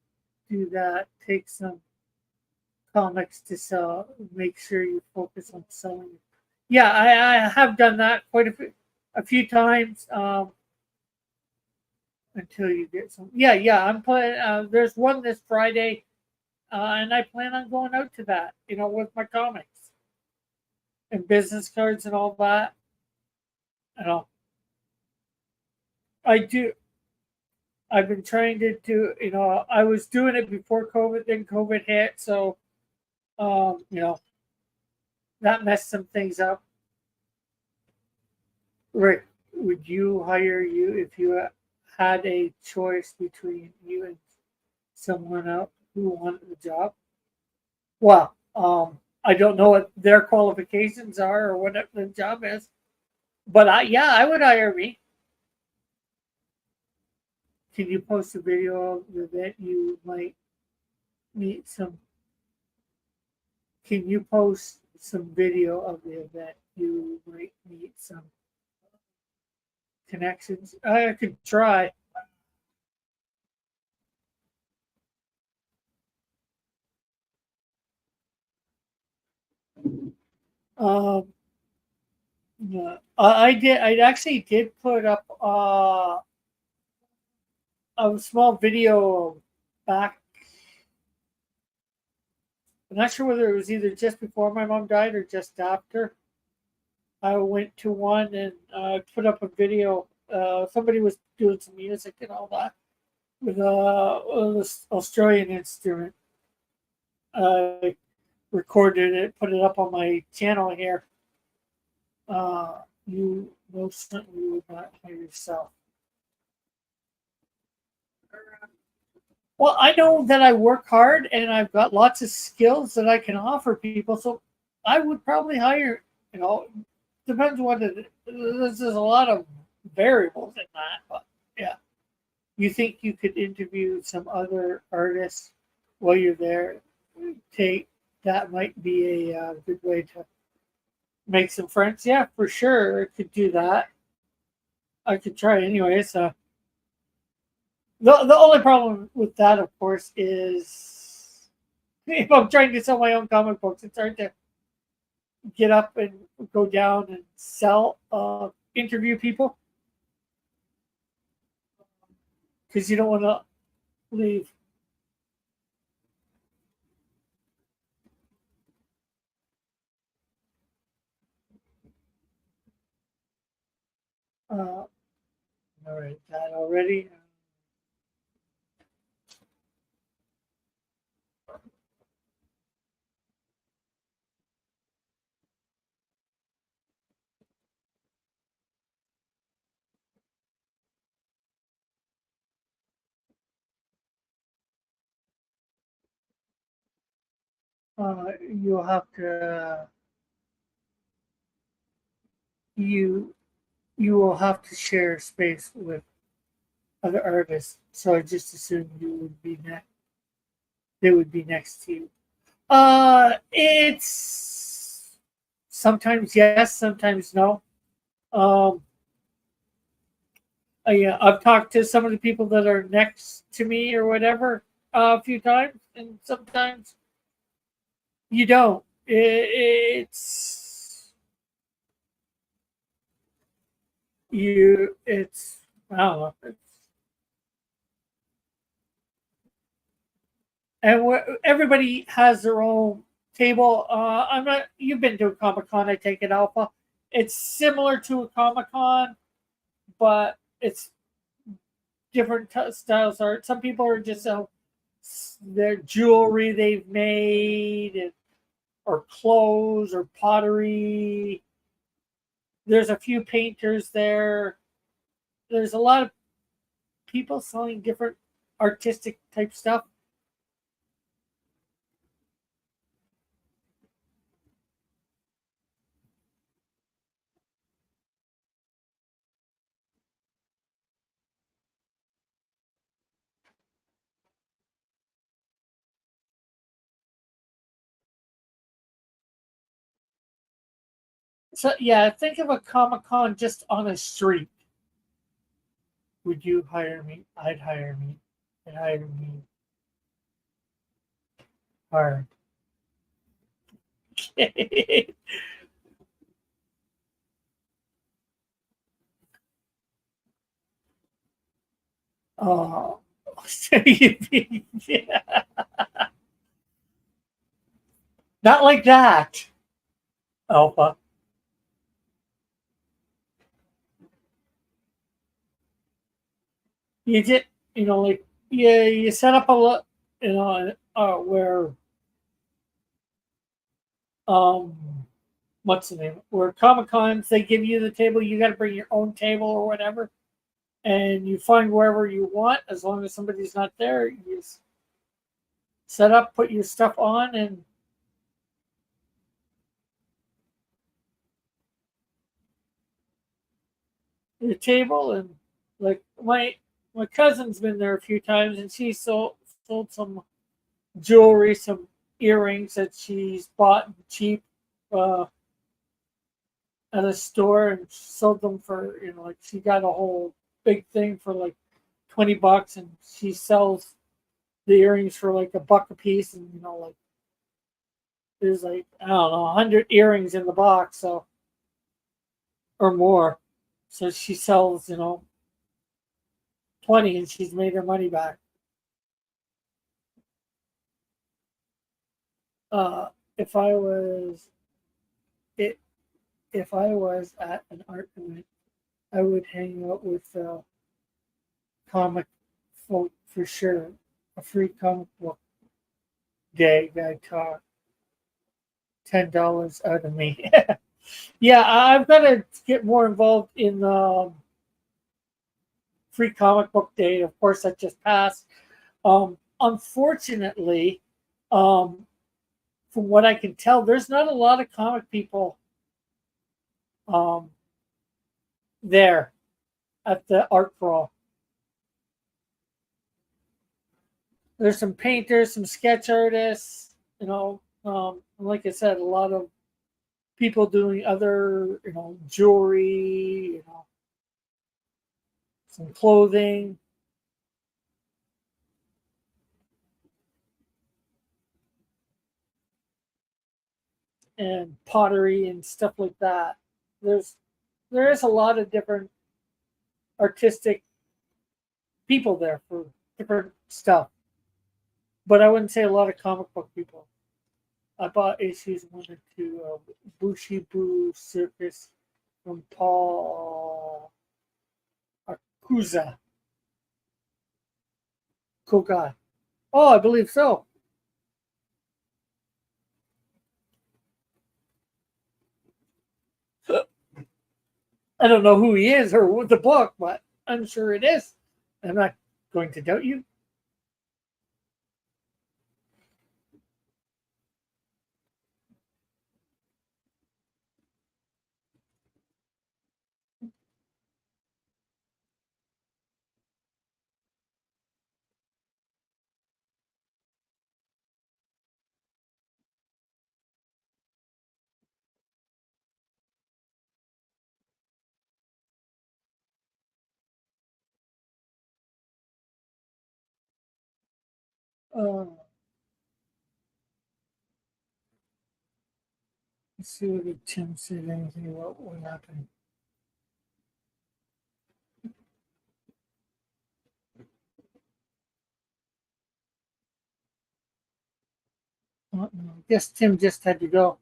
do that. Take some comics to sell. Make sure you focus on selling. Yeah, I have done that quite a few times. Until you get some. Yeah, yeah. I'm playing. There's one this Friday, and I plan on going out to that. With my comics and business cards and all that. You know, I do. I've been trying to do. I was doing it before COVID. Then COVID hit, so um, you know that messed some things up. Rick, would you hire you if you had a choice between you and someone else who wanted the job? Well, I don't know what their qualifications are or what the job is, but I would hire me. Can you post a video of the event you might meet some? Can you post some video of the event you might meet some connections? I could try. Um, yeah, I did. I actually did put up a small video back. I'm not sure whether it was either just before my mom died or just after. I went to one and put up a video. Somebody was doing some music and all that with this Australian instrument. I recorded it, put it up on my channel here. You most certainly would not hire yourself. Well, I know that I work hard and I've got lots of skills that I can offer people, so I would probably hire. Depends what it is. There's a lot of variables in that, but yeah. You think you could interview some other artists while you're there? Take that might be a good way to make some friends. Yeah, for sure, I could do that. I could try anyway. So the only problem with that, of course, is if I'm trying to sell my own comic books, it's hard to get up and go down and sell, interview people because you don't want to leave. All right, that already. You'll have to you you will have to share space with other artists. So I just assumed you would be next. They would be next to you. It's sometimes yes, sometimes no. Um, yeah, I've talked to some of the people that are next to me or whatever a few times, and sometimes you don't. It's you. It's I don't know. And everybody has their own table. I'm not. You've been to a Comic Con, I take it, Alpha. it's similar to a Comic-Con, but it's different styles of art. Some people are just their jewelry they've made, or clothes, or pottery. There's a few painters there. There's a lot of people selling different artistic type stuff. So yeah, think of a Comic Con just on a street. Would you hire me? I'd hire me. I'd hire me. Hard. Oh, yeah. Not like that, Alpha. You just, like, yeah, you set up a lot, where, um, what's the name? Where Comic Cons, they give you the table, you got to bring your own table or whatever, and you find wherever you want, as long as somebody's not there, you just set up, put your stuff on, and your table. And like my cousin's been there a few times, and she sold some jewelry, some earrings that she's bought cheap, uh, at a store, and sold them for, like, she got a whole big thing for like $20, and she sells the earrings for like $1 a piece, and like there's like, I don't know, 100 earrings in the box, so, or more. So she sells, 20, and she's made her money back. Uh, if I was it, if I was at an art event, I would hang out with comic folk for sure. A free comic book day guy talk $10 out of me. Yeah, I've got to get more involved in the free comic book day. Of course, that just passed. Unfortunately, um, from what I can tell, there's not a lot of comic people um, there at the art crawl. There's some painters, some sketch artists, like I said, a lot of people doing other, jewelry, some clothing, and pottery and stuff like that. There's there is a lot of different artistic people there for different stuff, but I wouldn't say a lot of comic book people. I bought issues 1 and 2 of Bushibu Circus from Paul Akuza Kogai. Oh, I believe so. I don't know who he is or what the book, but I'm sure it is. I'm not going to doubt you. Uh, let's see what Tim said. Anything about what happened? I guess Tim just had to go.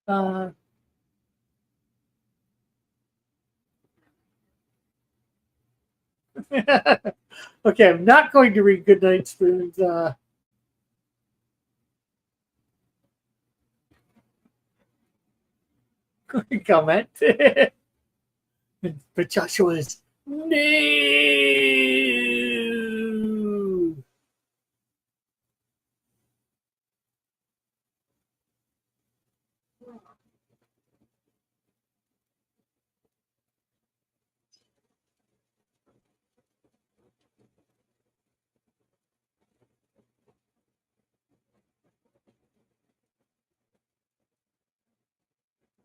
uh, okay, I'm not going to read Goodnight Spoon's comment. But Joshua's no.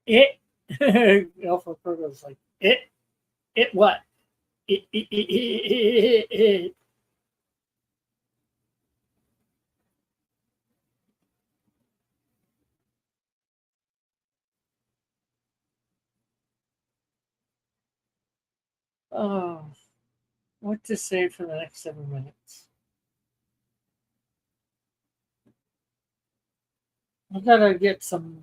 It Alpha Proto's like it what? It. Oh, what to say for the next 7 minutes? I gotta get some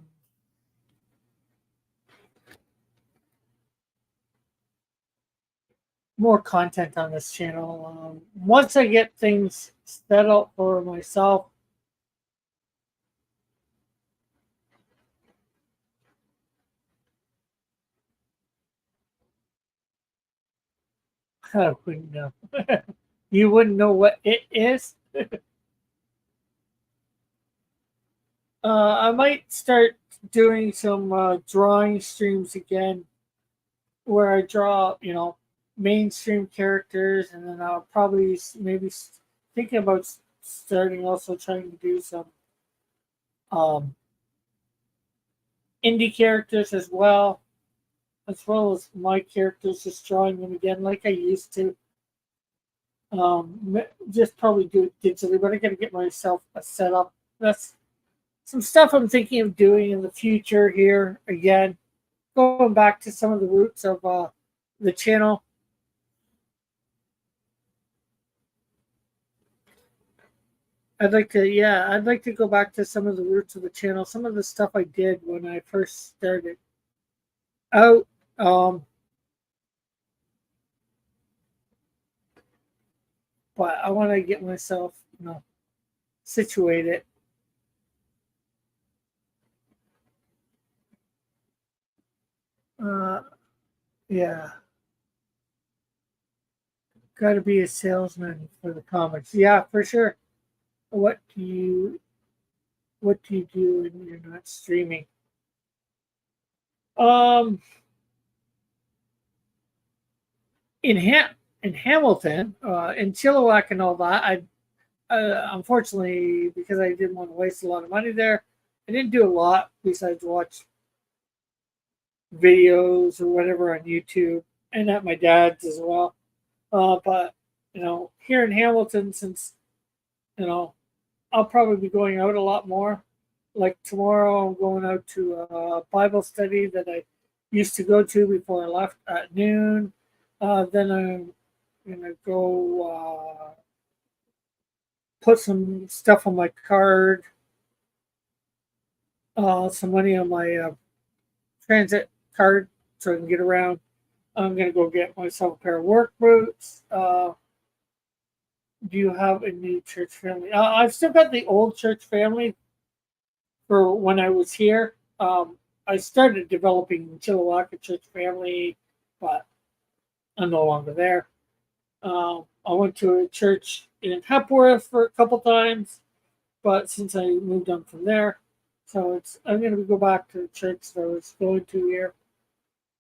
more content on this channel. Once I get things set up for myself, I wouldn't know. You wouldn't know what it is. I might start doing some drawing streams again, where I draw, mainstream characters, and then I'll probably maybe thinking about starting also trying to do some um, indie characters as well as my characters, just drawing them again like I used to. Just probably do it digitally, but I got to get myself a setup. That's some stuff I'm thinking of doing in the future here again. Going back to some of the roots of the channel. I'd like to go back to some of the roots of the channel, some of the stuff I did when I first started out. But I want to get myself, situated. Uh, yeah, got to be a salesman for the comics. Yeah, for sure. What do you What do you do when you're not streaming? Um, in in Hamilton, in Chilliwack and all that, I unfortunately, because I didn't want to waste a lot of money there, I didn't do a lot besides watch videos or whatever on YouTube, and at my dad's as well. But here in Hamilton, since you know, I'll probably be going out a lot more. Like tomorrow, I'm going out to a Bible study that I used to go to before I left at noon. Then I'm gonna go put some stuff on my card, some money on my transit card so I can get around. I'm gonna go get myself a pair of work boots. Do you have a new church family? I've still got the old church family for when I was here. I started developing Chilliwack church family, but I'm no longer there. I went to a church in Hepworth for a couple times, but since I moved on from there, so I'm gonna go back to the church that I was going to here.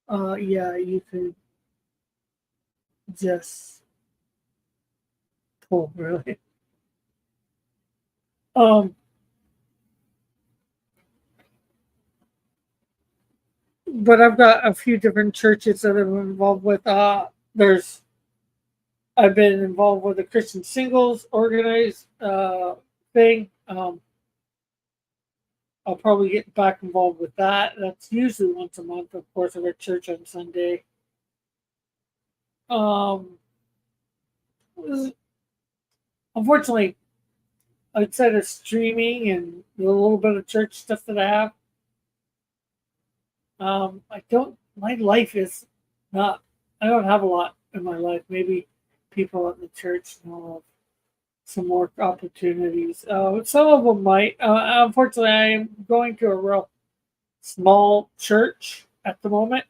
Yeah, you could just pull really. Um, but I've got a few different churches that I'm involved with. There's I've been involved with the Christian Singles organized thing. I'll probably get back involved with that. That's usually once a month. Of course, I'm at church on Sunday. Um, unfortunately, outside of streaming and the little bit of church stuff that I have, I don't. My life is not. I don't have a lot in my life. Maybe people at the church know of some more opportunities. Some of them might. Unfortunately, I'm going to a real small church at the moment.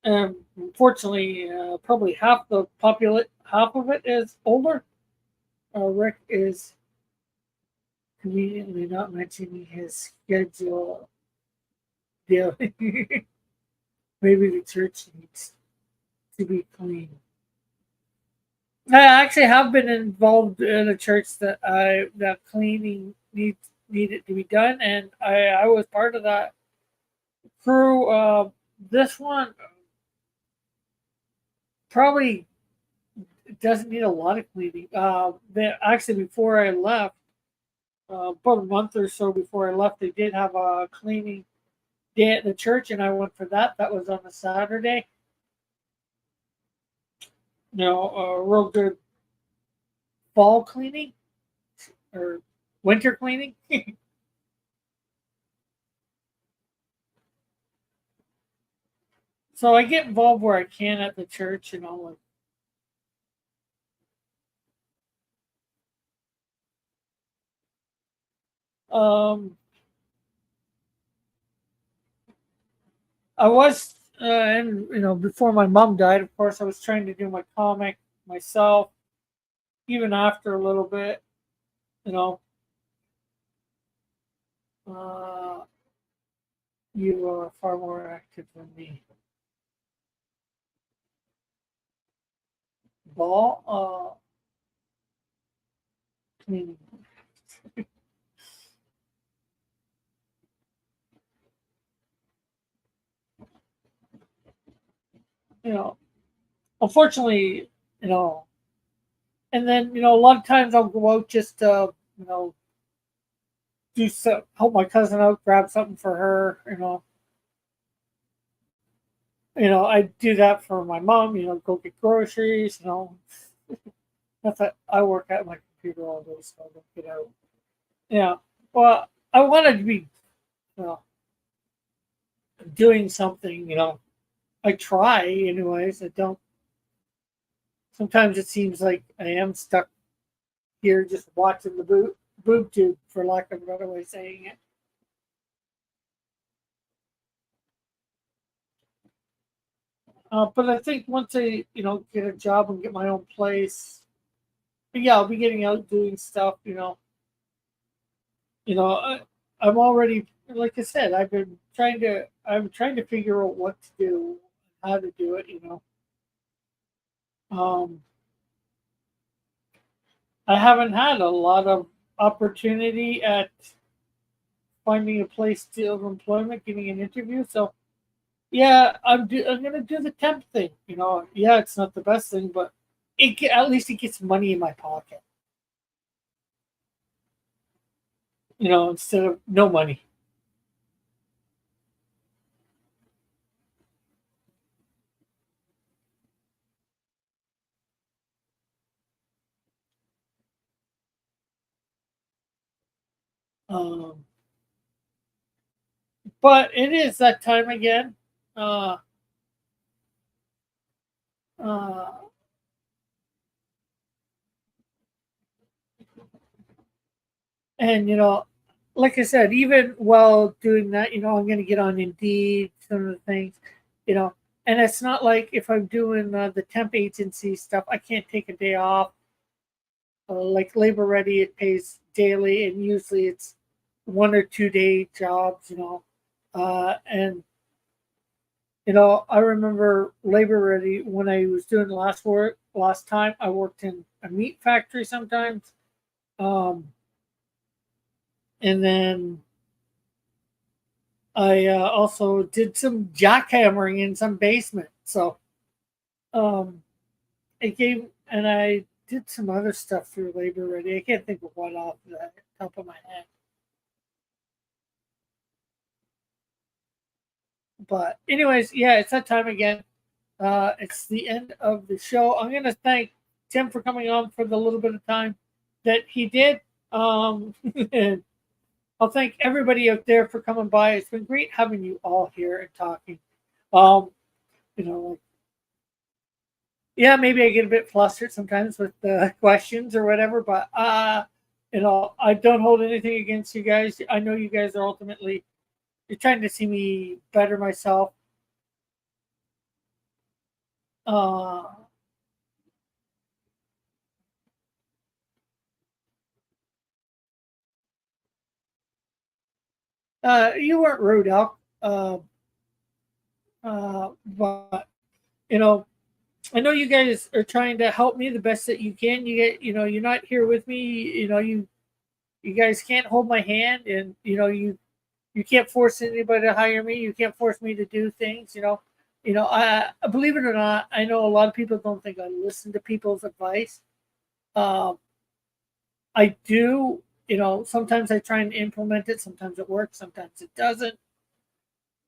Unfortunately, probably half of it is older. Rick is conveniently not mentioning his schedule. Yeah, maybe the church needs to be clean. I actually have been involved in a church that cleaning needed to be done, and I was part of that crew. This one probably doesn't need a lot of cleaning. Actually, before I left, about a month or so before I left, they did have a cleaning day at the church, and I went for that. That was on a Saturday. Real good fall cleaning or winter cleaning. So I get involved where I can at the church and all. Um, I was, and before my mom died, of course, I was trying to do my comic myself. Even after a little bit, you know, uh, you are far more active than me. Ball, cleaning. You know, unfortunately, you know, and then a lot of times I'll go out just to do so, help my cousin out, grab something for her. I do that for my mom. Go get groceries. That's what I work at my computer all day, so I don't get out. Yeah. Well, I wanted to be, you know, doing something. I try, anyways. I don't. Sometimes it seems like I am stuck here just watching the boob tube, for lack of a better way of saying it. But I think once I, get a job and get my own place, yeah, I'll be getting out doing stuff. I'm already, like I said, I'm trying to figure out what to do, how to do it. Um, I haven't had a lot of opportunity at finding a place of employment, getting an interview. So yeah, I'm gonna do the temp thing. Yeah, it's not the best thing, but at least it gets money in my pocket. Instead of no money. Um, but it is that time again. Uh, uh, and like I said, even while doing that, I'm going to get on Indeed, some of the things, you know, and it's not like if I'm doing the temp agency stuff, I can't take a day off. Like Labor Ready, it pays daily, and usually it's 1 or 2 day jobs, and I remember Labor Ready when I was doing the last time I worked in a meat factory sometimes, and then I also did some jackhammering in some basement. So um, it gave, and I did some other stuff through Labor Ready. I can't think of what off the top of my head. But anyways, yeah, it's that time again. It's the end of the show. I'm gonna thank Tim for coming on for the little bit of time that he did. And I'll thank everybody out there for coming by. It's been great having you all here and talking. You know, like, yeah, maybe I get a bit flustered sometimes with the questions or whatever, but you know, I don't hold anything against you guys. I know you guys are ultimately you're trying to see me better myself. Uh, you weren't rude, Al. But you know, I know you guys are trying to help me the best that you can. You know, you're not here with me. You know, you guys can't hold my hand, and you know, you can't force anybody to hire me. You can't force me to do things. You know, I believe it or not, I know a lot of people don't think I listen to people's advice. Um, I do. You know, sometimes I try and implement it. Sometimes it works. Sometimes it doesn't.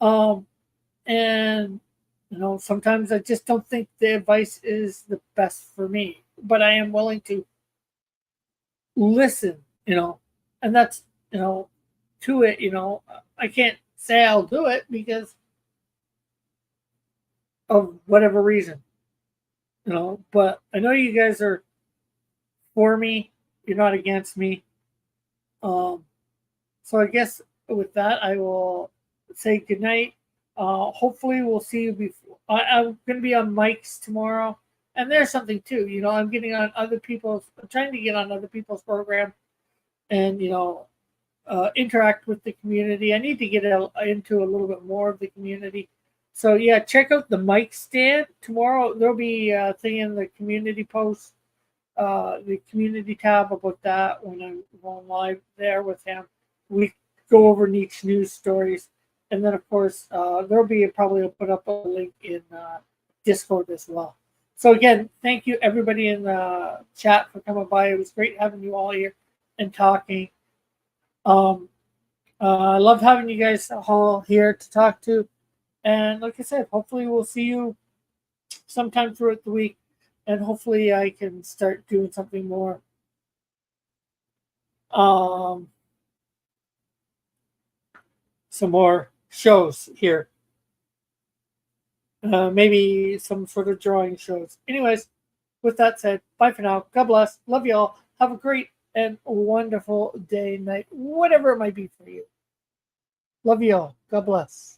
Um, and you know, sometimes I just don't think the advice is the best for me. But I am willing to listen. You know, and that's you know, to it. You know, I can't say I'll do it because of whatever reason. You know, but I know you guys are for me. You're not against me. Um, so I guess with that, I will say goodnight. Hopefully, we'll see you before. I'm going to be on mics tomorrow, and there's something too. You know, I'm getting on other people's. I'm trying to get on other people's program, and you know, interact with the community. I need to get into a little bit more of the community. So yeah, check out the mic stand tomorrow. There'll be a thing in the community post, the community tab about that when I'm going live there with him. We go over niche news stories, and then of course there'll be probably I'll put up a link in Discord as well. So again, thank you everybody in the chat for coming by. It was great having you all here and talking. I love having you guys all here to talk to. And like I said, hopefully we'll see you sometime throughout the week. And hopefully I can start doing something more. Some more shows here. Maybe some sort of drawing shows. Anyways, with that said, bye for now. God bless. Love you all. Have a great and wonderful day, night, whatever it might be for you. Love you all. God bless.